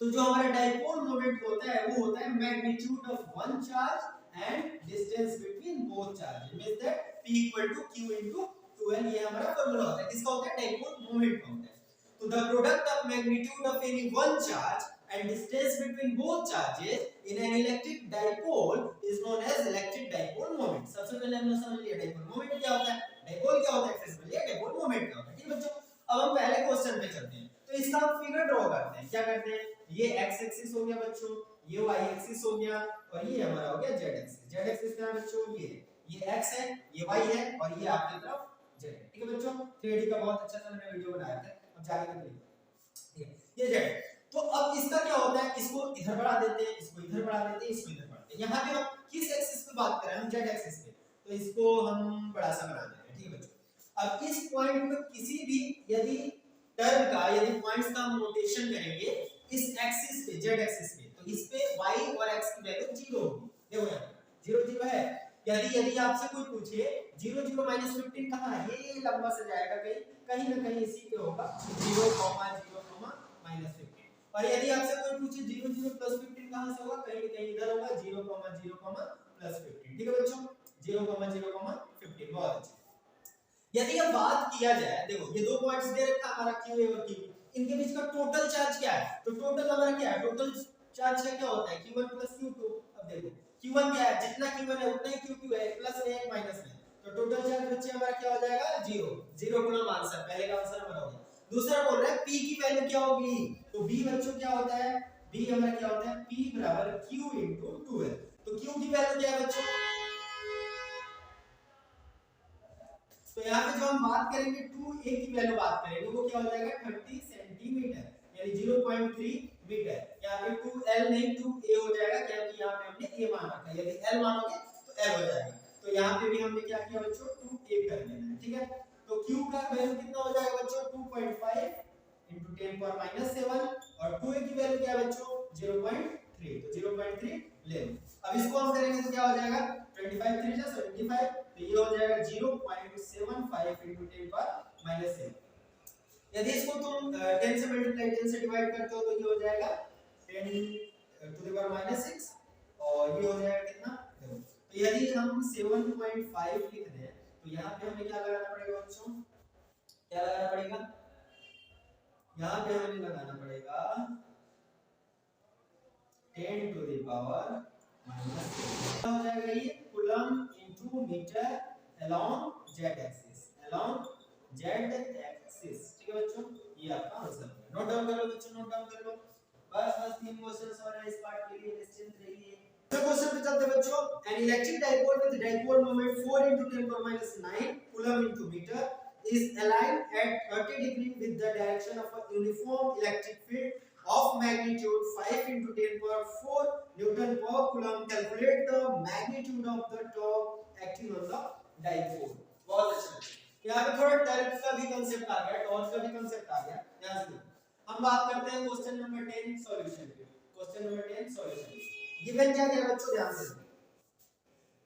तो जो हमारा डाइपोल मोमेंट होता है वो होता है magnitude of one charge and distance between both charges, means that p equal to q into 2n, ये हमारा फार्मूला होता है, किसका होता है, डाइपोल मोमेंट का होता है। तो the product of magnitude of any one charge and distance between both charges in an electric dipole is known as electric dipole moment। सबसे पहले हमने समझ लिया डाइपोल मोमेंट क्या होता है, डाइपोल क्या होता है, फिर समझ लिया डाइपोल मोमेंट क्या होता है। ठीक है बच्चों, अब हम पहले क्वेश्चन पे चलते हैं। तो इसका हम फिगर ड्रॉ करते हैं। क्या करते हैं, ये x एक्सिस हो गया बच्चों, ये y एक्सिस हो गया, और ये हमारा हो गया z एक्सिस। z एक्सिस क्या है बच्चों, ये x है, ये y है, और ये आपकी तरफ z है। ठीक है बच्चों, 3D का बहुत अच्छा सा मैंने वीडियो बनाया था, अब जाके देखिए। ये z, तो अब इसका क्या होता है, इसको इधर बढ़ा देते हैं, इसको इधर बढ़ा देते हैं, इसको इधर बढ़ाते हैं। यहाँ पे हम किस एक्सिस पे बात कर रहे हैं, हम z एक्सिस पे, तो इसको हम बड़ा सा बना देते हैं। ठीक है बच्चों, अब इस पॉइंट पे किसी भी यदि टर्म का, यदि पॉइंट्स का हम नोटेशन करेंगे इस एक्सिस पे, z एक्सिस पे, तो इस पे y और x की वैल्यू 0 होगी। देखो यहाँ 0 0 है। यदि आपसे कोई पूछे 0 0 माइनस 15 कहाँ है, ये लंबा से जाएगा, कहीं ना कहीं इसी पे होगा 0 0 माइनस 15। और यदि आपसे कोई पूछे 0 0 प्लस 15 कहाँ से होगा, कहीं ना कहीं इधर होगा 0 0 प्लस 15। ठीक है बच्चों, 0 0 15, बहुत अच्छा। यदि अब बात किया जाए, देखो ये दो पॉइंट्स दे रखा हमारा Q और Q, इनके बीच का टोटल चार्ज क्या है, तो टोटल हमारा क्या है, टोटल चार्ज का क्या होता है, Q1 प्लस Q2। अब देखो Q1 क्या है, जितना Q1 है उतना ही Q2 है, प्लस में एक माइनस में, तो टोटल चार्ज बच्चे हमारा क्या हो जाएगा, 0 0 गुना आंसर, पहले का आंसर हमारा हो गया। दूसरा बोल रहा है P की वैल्यू क्या होगी, तो B बच्चों क्या होता है, B हमारा क्या होता है, P बराबर Q इनटू 2L। तो Q की वैल्यू क्या है बच्चों, तो यहाँ पे जो हम बात करेंगे 2a की वैल्यू बात करेंगे, वो क्या हो जाएगा 30 सेंटीमीटर, यानी 0.3 मीटर। यहाँ पे 2l नहीं 2a हो जाएगा, क्योंकि यहाँ पे हमने a मान रखा है, यदि l मानोगे तो l हो जाएगा। तो यहाँ पे भी हमने क्या किया बच्चों, 2a कर देना है। ठीक है, तो q का वैल्यू कितना हो जाएगा बच्चों, 2.5 into 10 power minus 7, और 2a की वैल्यू क्या है बच्चों, 0.3, तो 0.3 ले लो। अब इसको हम करेंगे तो क्या हो जाएगा, 25 3 जा 75, तो ये हो जाएगा 0.75 into 10 power minus 7। यदि इसको तुम 10 से मल्टीप्लाई 10 से डिवाइड करते हो तो ये हो जाएगा 10 to the power minus 6, और ये हो जाएगा कितना, देखो तो यदि हम 7.5 लिख दें तो यहाँ पे हमें क्या लगाना पड़ेगा बच्चों, क्या लगाना पड़ेगा, यहाँ पे हमें लगाना पड़ेगा 10 to the power minus 6, हो जाएगा ये coulomb into metre along z axis, along z axis। ठीक है बच्चों, ये आपका आंसर है। नोट डाउन कर लो बच्चों, नोट डाउन कर लो। बस 3 क्वेश्चंस और है इस पार्ट के लिए, निश्चिंत रहिए। तो क्वेश्चन पे चलते बच्चों। An electric dipole with dipole moment 4 into 10 power minus 9 coulomb into meter is aligned at 30 degree with the direction of a uniform electric field of magnitude 5 into 10 power 4 Newton per coulomb। Calculate the magnitude of the torque acting on the dipole। बहुत अच्छा, यहाँ पे थोड़ा torque का भी concept आ गया, torque का भी कांसेप्ट आ गया। ध्यान से हम बात करते हैं क्वेश्चन नंबर 10 सॉल्यूशन पे। क्वेश्चन नंबर 10 सॉल्यूशन, गिवन क्या दिया बच्चों, ध्यान से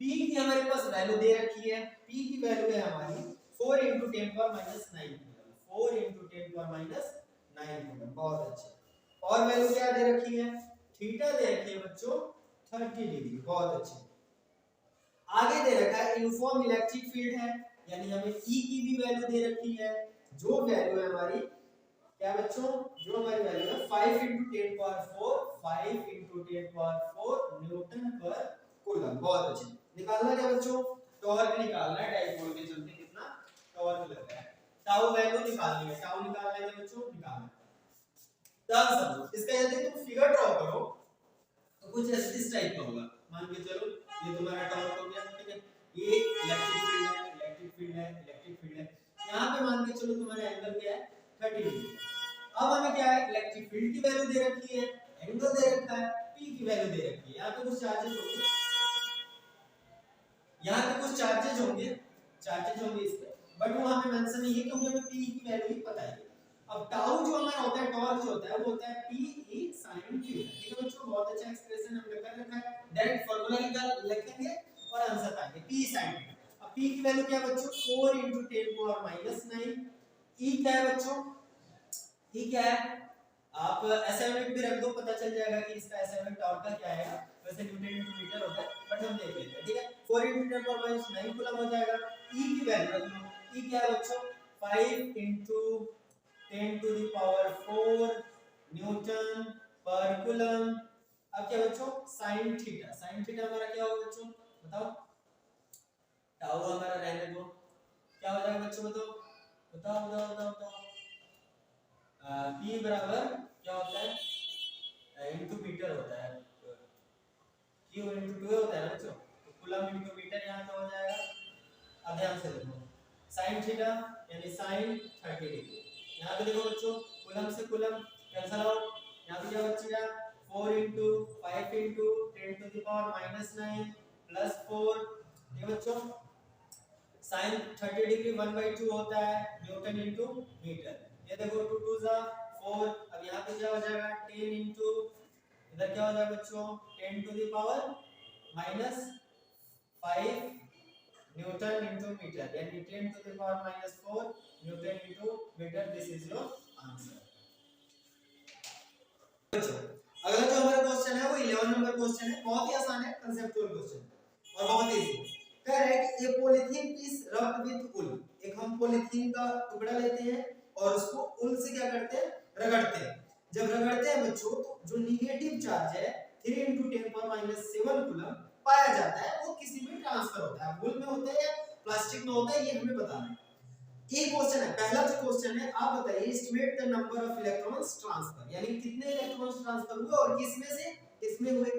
p की हमारे पास वैल्यू दे रखी है, p की वैल्यू है हमारी 4 into 10 power minus 9 coulomb, 4 into 10 power minus 9 coulomb. बहुत अच्छा, और वैल्यू क्या दे रखी है, थीटा दे रखी है बच्चों 30 डिग्री। बहुत अच्छे, आगे दे रखा है यूनिफॉर्म इलेक्ट्रिक फील्ड है, यानी हमें E की भी वैल्यू दे रखी है, जो वैल्यू है हमारी क्या बच्चों, जो हमारी वैल्यू है 5 into 10 power 4, 5 into 10 power 4 Newton पर कूलम। बहुत अच्छे, निकालना क्या बच्चों, टॉर्क निकालना है, डाइपोल के चलते कितना टॉर्क लग रहा है, टाउ वैल्यू निकालनी है, टाउ निकालना है बच्चों, निकालना। ध्यान समझो, इसका यदि तुम फिगर ड्रॉ करो तो कुछ इस टाइप का होगा। मान के चलो ये तुम्हारा टॉर्क हो गया, ठीक है, ये इलेक्ट्रिक फील्ड है, इलेक्ट्रिक फील्ड है, इलेक्ट्रिक फील्ड है। यहाँ पे मान के चलो तुम्हारा एंगल क्या है 30 डिग्री। अब हमें क्या है, इलेक्ट्रिक फील्ड की वैल्यू दे रखी है, एंगल दे रखा है, p की वैल्यू दे रखी है। यहाँ पे कुछ चार्जेस होंगे, यहाँ पे कुछ चार्जेस होंगे इस पे, बट वहां पे मेंशन नहीं है क्योंकि हमें p की वैल्यू ही पता है। अब टाउ जो हमारा होता है, टॉर्क जो होता है वो होता है P E sin थीटा। ठीक है बच्चों, बहुत अच्छा एक्सप्रेशन हमने कर रखा है, डायरेक्ट फार्मूला लिखेंगे और आंसर पाएंगे P sin थीटा। अब P की वैल्यू क्या है बच्चों, 4 × 10⁻⁹। E क्या है बच्चों, E क्या है, आप SI यूनिट भी रख दो, पता चल जाएगा कि इसका SI यूनिट टॉर्क का क्या आएगा, वैसे न्यूटन × मीटर होता है बट हम देख लेते हैं। ठीक है, 4 × 10⁻⁹ कूलम हो जाएगा। E की वैल्यू रख लो, E क्या है बच्चों, 5 × 10⁴ न्यूटन पर कूलम। अब क्या बच्चों, sin थीटा, sin थीटा हमारा क्या होगा बच्चों बताओ, टाउ हमारा रहने दो, क्या हो जाएगा बच्चों बताओ बताओ बताओ बताओ बताओ। P बराबर क्या होता है, इनटू मीटर होता है, Q × 2 होता है ना बच्चों, तो कूलम × मीटर यहाँ पे हो जाएगा। अब ध्यान से देखो, sin थीटा यानी sin 30 डिग्री, यहाँ पे देखो बच्चों कूलम से कूलम कैंसिल आउट, यहाँ पे क्या बचेगा 4 × 5 × 10⁻⁹ प्लस 4। ये बच्चों sin 30 डिग्री 1/2 होता है न्यूटन × मीटर। ये देखो 2 2 जा 4, अब यहाँ पे क्या हो जाएगा 10 × इधर क्या हो जाएगा बच्चों 10⁻⁻5 न्यूटन × मीटर, यानी 10⁻⁴ newton × metre. This is your answer. अगला जो हमारा क्वेश्चन है वो 11 नंबर क्वेश्चन है, बहुत ही आसान है, कंसेप्चुअल क्वेश्चन और बहुत इजी। कह रहा है कि ए पॉलीथीन पीस रब्ड विद उल, एक हम पॉलीथीन का टुकड़ा लेते हैं और उसको उल से क्या करते हैं, रगड़ते हैं। जब रगड़ते हैं बच्चों तो जो नेगेटिव चार्ज है 3 × 10⁻⁷ कूलम पाया जाता है, वो किसी में ट्रांसफर होता है, वुल में होता है या प्लास्टिक में होता है, ये हमें बताना है। एक क्वेश्चन है, पहला जो क्वेश्चन है, आप बताइए estimate the number of electrons transfer, यानी कितने इलेक्ट्रॉन्स ट्रांसफर हुए और किसमें से किसमें हुए।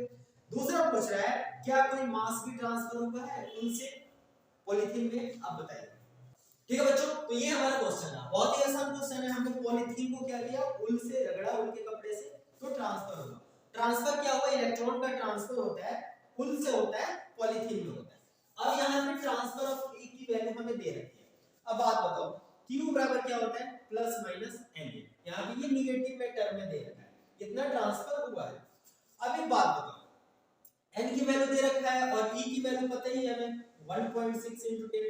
दूसरा पूछ रहा है क्या कोई मास भी ट्रांसफर हुआ है उनसे पॉलीथीन में, आप बताइए। ठीक है बच्चों, तो ये हमारा क्वेश्चन है, बहुत ही आसान क्वेश्चन है। हमने पॉलीथीन को क्या किया, उल से रगड़ा, उल के कपड़े से, तो ट्रांसफर हुआ। ट्रांसफर क्या हुआ, इलेक्ट्रॉन का ट्रांसफर होता है, उल से होता है, पॉलीथीन में होता है। अब यहाँ पे ट्रांसफर ऑफ E की वैल्यू हमें दे रखी है। अब बात बताओ Q बराबर क्या होता है, प्लस माइनस N। यहाँ पे ये निगेटिव में टर्म में दे रखा है, इतना ट्रांसफर हुआ है। अब एक बात बताओ, N की वैल्यू दे रखा है और E की वैल्यू पता ही है हमें, 1.6 × 10⁻⁹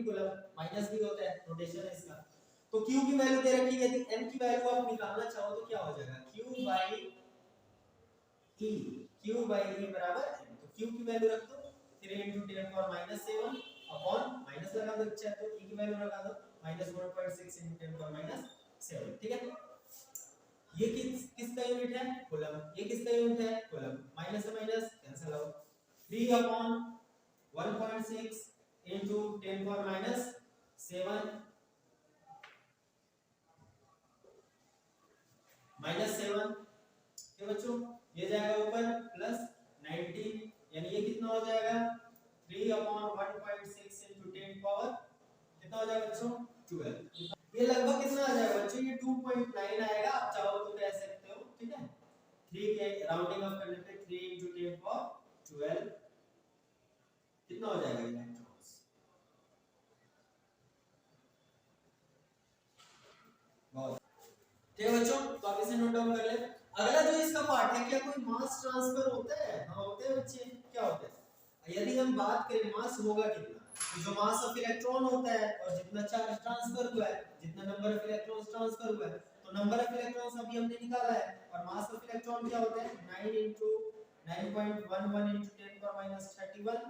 कूलम, माइनस भी होता है, नोटेशन है इसका। तो Q की वैल्यू दे रखी है, यदि N की वैल्यू आप निकालना चाहो तो क्या हो जाएगा, Q/E बराबर N। तो Q की वैल्यू रख दो 3 × 10⁻⁷ अपॉन माइनस लगा दो, अच्छा है तो E की वैल्यू लगा दो -1.6 × 10⁻⁷। ठीक है, ये किसका यूनिट है, कूलम, ये किसका यूनिट है, कूलम, माइनस से माइनस कैंसिल आउट, 3/1.6 × 10⁻⁷ -7। ठीक बच्चों, ये जाएगा ऊपर प्लस 19, यानी ये कितना हो जाएगा 3/1.6 × 10 पावर कितना हो जाएगा बच्चों 12। ये लगभग कितना आ जाएगा बच्चों, ये 2.9 आएगा, आप चाहो तो कह सकते हो। ठीक है, 3 के राउंडिंग ऑफ करने पे 3 × 10⁻12 कितना हो जाएगा इलेक्ट्रॉन्स। बहुत ठीक है बच्चों, तो आप इसे नोट डाउन कर ले। अगला जो इसका पार्ट है, क्या कोई मास ट्रांसफर होता है, हाँ होते हैं बच्चे, क्या होता है। यदि हम बात करें मास होगा कितना, जो मास ऑफ इलेक्ट्रॉन होता है और जितना चार्ज ट्रांसफर हुआ है, जितना नंबर ऑफ इलेक्ट्रॉन्स ट्रांसफर हुआ है, तो नंबर ऑफ इलेक्ट्रॉन्स अभी हमने निकाला है और मास ऑफ इलेक्ट्रॉन क्या होता है 9 × 9.11 × 10⁻31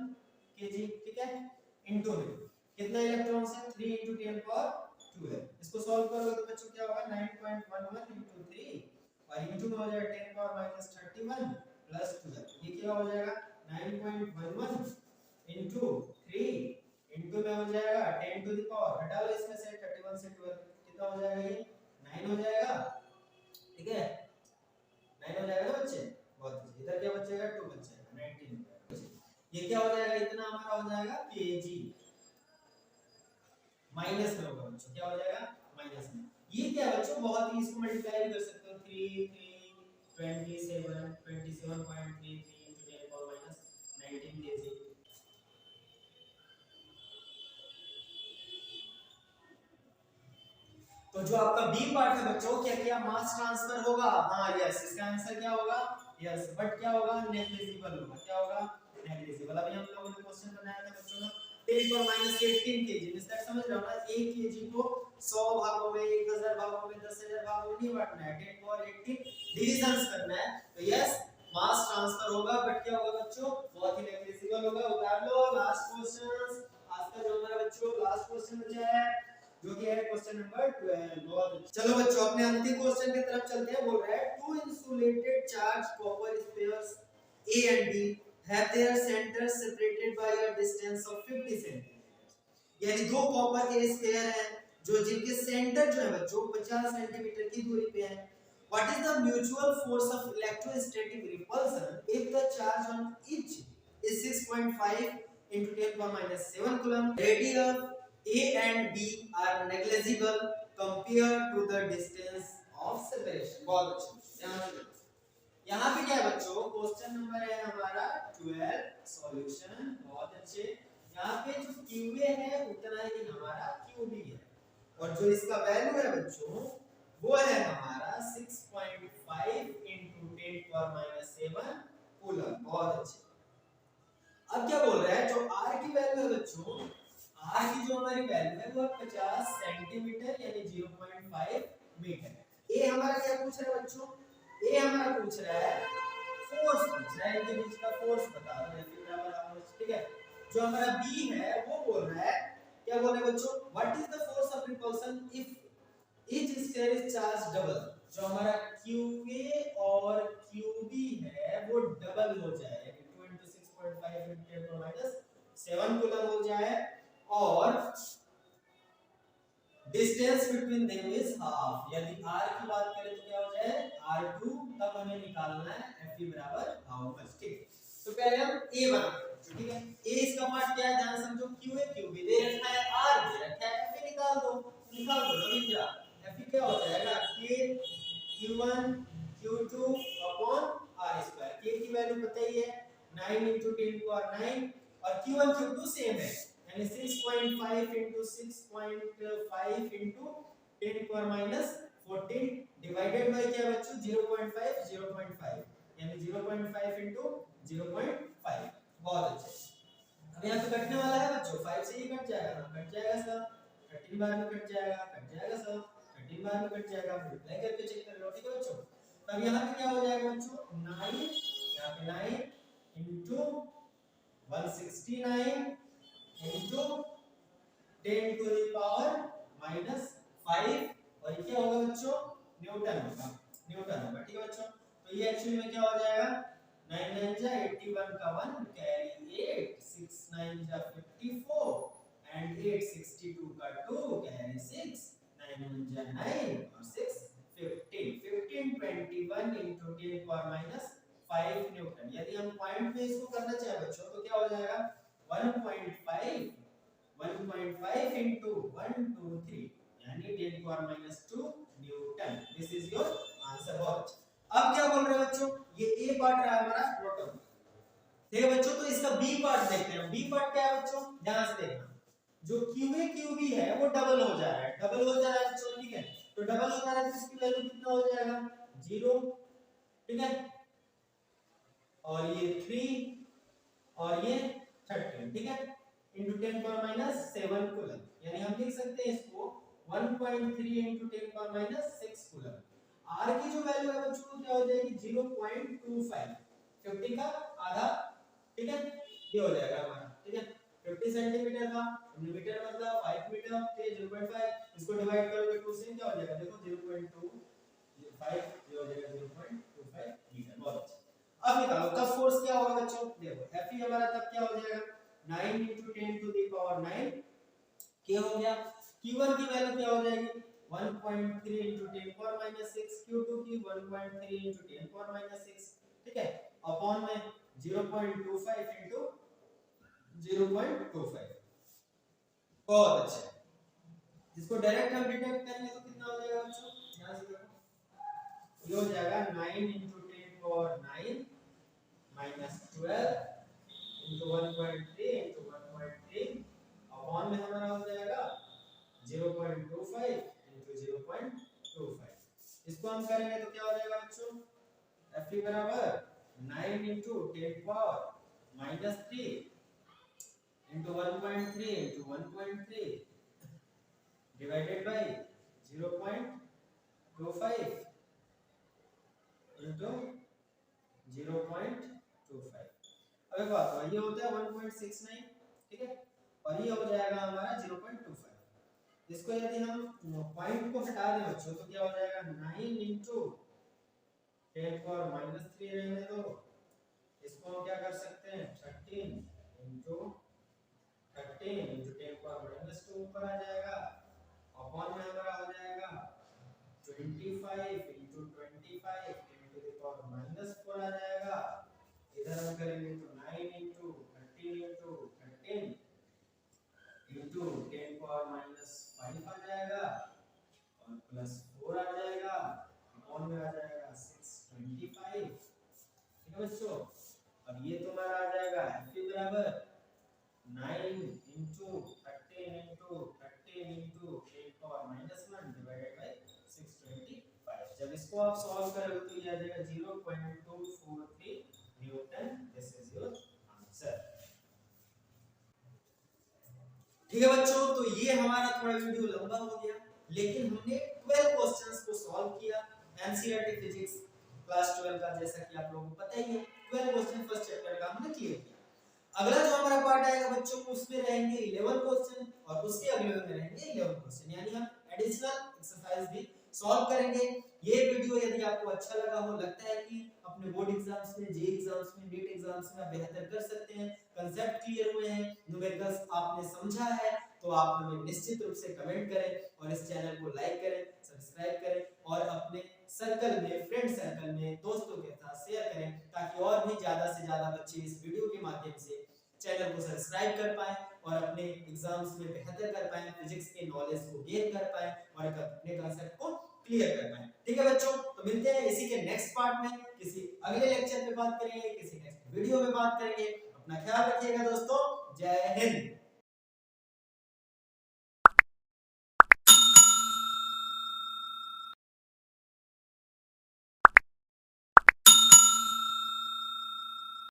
kg। ठीक है, इनटू में कितना इलेक्ट्रॉन्स है 3 × 10⁻2 है। इसको सॉल्व करोगे तो बच्चों क्या होगा 9.11 × 3 और इनटू में हो जाएगा 10⁻31 प्लस 12, ये क्या हो जाएगा 9.11 × 3 इनटू में हो जाएगा 10 टू द पावर, हटा लो इसमें से 31 से 12 कितना हो जाएगा, ये 9 हो जाएगा। ठीक है, 9 हो जाएगा ना बच्चे, बहुत अच्छे। इधर क्या बचेगा 2 बचेगा, 19। ये क्या हो जाएगा, इतना हमारा हो जाएगा केजी, माइनस में होगा बच्चों, क्या हो जाएगा माइनस में। ये क्या है बच्चों, बहुत ही इसको मल्टीप्लाई कर सकते हो, 3 3 27.33 × 10⁻19 kg। तो जो जो आपका बी पार्ट है बच्चों, क्या किया, मास ट्रांसफर होगा, हाँ यस, इसका आंसर क्या होगा, यस, बट क्या होगा, नेग्लिजिबल होगा, क्या होगा, नेग्लिजिबल। अभी हम लोगों ने क्वेश्चन बनाया था बच्चों ना 10 पर -18 केजी, मिस्टर समझ रहे हो ना, 1 केजी को 100 भागों में, 1000 भागों में, 10000 भागों में नहीं बांटना है, 10 पर 18 डिविजन्स करना है। तो यस, मास ट्रांसफर होगा, बट क्या होगा बच्चों, बहुत ही नेग्लिजिबल होगा। उतार लो लास्ट क्वेश्चन, आज का जो हमारा बच्चों लास्ट क्वेश्चन बचा है, जो कि है क्वेश्चन नंबर 12। बहुत अच्छा, चलो बच्चों अपने अंतिम क्वेश्चन की तरफ चलते हैं। बोल रहा है two insulated charge copper spheres A and B have their centers separated by a distance of 50 cm। यानी दो कॉपर के स्फीयर हैं जो जिनके सेंटर जो है बच्चों 50 सेंटीमीटर की दूरी पे है। What is the mutual force of electrostatic repulsion if the charge on each is 6.5 into 10 power minus 7 coulomb? Radius A and B are negligible compared to the distance of separation। बहुत अच्छा, यहाँ पे क्या है बच्चों, क्वेश्चन नंबर है हमारा 12 solution. बहुत अच्छे, यहाँ पे जो QA है उतना ही हमारा QB है, और जो इसका वैल्यू है बच्चों वो है हमारा 6.5 into 10 power minus 7 कूलम। बहुत अच्छे, अब क्या बोल रहा है, जो R की वैल्यू है बच्चों, R की जो हमारी वैल्यू है वो 50 सेंटीमीटर यानी 0.5 मीटर। ए हमारा क्या पूछ रहा है बच्चों, ए हमारा पूछ रहा है फोर्स, पूछ रहा है इनके बीच का फोर्स बता दो, F बराबर फोर्स, ठीक है। जो हमारा बी है वो बोल रहा है, क्या बोल रहा है बच्चों, what is the force of repulsion if each sphere is charge double. जो हमारा QA और QB है वो डबल हो जाए, 2 into 6.5 into 10 to minus 7 coulomb हो जाए, और distance between them is half. यदि r की बात करें तो क्या हो जाए, r2, तब हमें निकालना है Fe बराबर हाउ मच, ठीक। तो पहले हम a बनाते हैं, ठीक है। a इसका पार्ट क्या है, ध्यान समझो, QA QB दे रखा है, r दे रखा है, Fe निकाल दो अभी क्या, Fe क्या हो जाएगा, k q1 q2 upon r square. k की वैल्यू पता ही है 9 into 10 power 9, और q1 q2 सेम है, यानी 6.5 into 6.5 into 10 power minus 14 divided by क्या बच्चों, 0.5 0.5, यानी 0.5 into 0.5। बहुत अच्छे, अब यहाँ पे कटने वाला है बच्चों, 5 से ये कट जाएगा ना, कट जाएगा सर, 13 बार में कट जाएगा, कट जाएगा सर, 13 बार में कट जाएगा, मल्टीप्लाई करके चेक कर लो, ठीक है बच्चों। तब यहाँ पे क्या हो जाएगा बच्चों, 9, यहाँ पे 9 into 169 into 10 to the power minus 5, और क्या होगा बच्चों, न्यूटन होगा, न्यूटन होगा, ठीक है बच्चों। तो ये एक्चुअली में क्या हो जाएगा, 9 9 जा 81 का 1 कैरी 8, 6 9 जा 54 एंड 8 62 का 2 कैरी 6, 9 1 जा 9 और 6 15 15 21 into 10 power minus 5 न्यूटन। यदि हम पॉइंट में इसको करना चाहे बच्चों तो क्या हो जाएगा, 1.5 into 1 2 3 यानी 10 power minus 2 Newton. This is your answer. बहुत अब क्या बोल रहे हैं बच्चों, ये ए पार्ट रहा हमारा प्रोटॉन, ठीक है बच्चों। तो इसका बी पार्ट देखते हैं। बी पार्ट क्या है बच्चों, ध्यान से देखना, जो QA QB है वो डबल हो जा रहा है, डबल हो जा रहा है बच्चों, ठीक है। तो डबल हो जा रहा है तो इसकी वैल्यू कितना हो जाएगा, 0, ठीक है, और ये 3 और ये 13, ठीक है, into 10 power minus 7 कूलम। यानी हम लिख सकते हैं इसको 1.3 into 10 power minus 6 coulomb. R की जो वैल्यू है बच्चों क्या हो जाएगी, 0.25, 50 का आधा, ठीक है, ये हो जाएगा हमारा, ठीक है। 50 सेंटीमीटर का मीटर मतलब 5 मीटर, तो 0.5 इसको डिवाइड करोगे 2 से क्या हो जाएगा, देखो 0.25 ये हो जाएगा 0.25 मीटर। बहुत अच्छा, अब निकालो तब फोर्स क्या होगा बच्चों, देखो Fe हमारा तब क्या हो जाएगा, 9 into 10 to the power 9 क्या हो गया, Q1 की वैल्यू क्या हो जाएगी, 1.3 into 10 power minus 6, Q2 की 1.3 into 10 power minus 6, ठीक है, अपॉन में 0.25 into 0.25। बहुत अच्छा, इसको डायरेक्ट हम डिडक्ट करेंगे तो कितना हो जाएगा बच्चों, यहां से देखो ये हो जाएगा 9 into 10 power 9 minus 12 into 1.3 into 1.3 upon में हमारा हो जाएगा 0.25 into 0.25 0.25। इसको हम करेंगे तो क्या हो जाएगा बच्चों, Fe बराबर 9 into 10 power minus 3 into 1.3 into 1.3 divided by 0.25 into 0.25। अब एक बात, ये होता है 1.69, ठीक है, और ये हो जाएगा हमारा 0.25। इसको यदि हम पॉइंट को हटा दें बच्चों तो क्या हो जाएगा, 9 into 10 power minus 3 रहने दो, इसको हम क्या कर सकते हैं 13 into 10 power minus 2 ऊपर आ जाएगा, अपॉन में हमारा हो जाएगा 25 into 25 into the power minus 4 आ जाएगा। इधर हम करेंगे तो 9 into 13 into 13 into 10 power minus 5 आ जाएगा और प्लस 4 आ जाएगा, अपॉन में आ जाएगा 625, ठीक है बच्चों। अब ये तुम्हारा आ जाएगा Fe बराबर 9 into 13 into 13 into 10 power minus 1 divided by 625। जब इसको आप सॉल्व करोगे तो ये आ जाएगा 0.243 Newton. This is your answer. ठीक है बच्चों, तो ये हमारा थोड़ा वीडियो लंबा हो गया, लेकिन हमने 12 क्वेश्चंस को सॉल्व किया एनसीईआरटी फिजिक्स क्लास 12 का। जैसा कि आप लोगों को पता ही है 12 क्वेश्चन फर्स्ट चैप्टर का हमने क्लियर किया। अगला जो हमारा पार्ट आएगा बच्चों उसमें रहेंगे 11 क्वेश्चन और उसके अगले में रहेंगे 11 क्वेश्चन, यानी हम एडिशनल एक्सरसाइज भी सॉल्व करेंगे। ये वीडियो यदि आपको अच्छा लगा हो, लगता है कि अपने बोर्ड एग्जाम्स में, जे एग्जाम्स में, नीट एग्जाम्स में बेहतर कर सकते हैं, कांसेप्ट क्लियर हुए हैं, न्यूमेरिकल्स आपने समझा है, तो आप हमें निश्चित रूप से कमेंट करें और इस चैनल को लाइक करें, सब्सक्राइब करें और अपने सर्कल में, फ्रेंड सर्कल में दोस्तों के साथ शेयर करें, ताकि और भी ज्यादा से ज्यादा बच्चे इस वीडियो के माध्यम से चैनल को सब्सक्राइब कर पाएं और अपने एग्जाम्स में बेहतर कर पाएं, फिजिक्स के नॉलेज को गेन कर पाएं और अपने कांसेप्ट को क्लियर कर पाएं। ठीक है बच्चों, तो मिलते हैं इसी के नेक्स्ट पार्ट में, किसी अगले लेक्चर पे बात करेंगे, किसी नेक्स्ट वीडियो में बात करेंगे। अपना ख्याल रखिएगा दोस्तों, जय हिंद।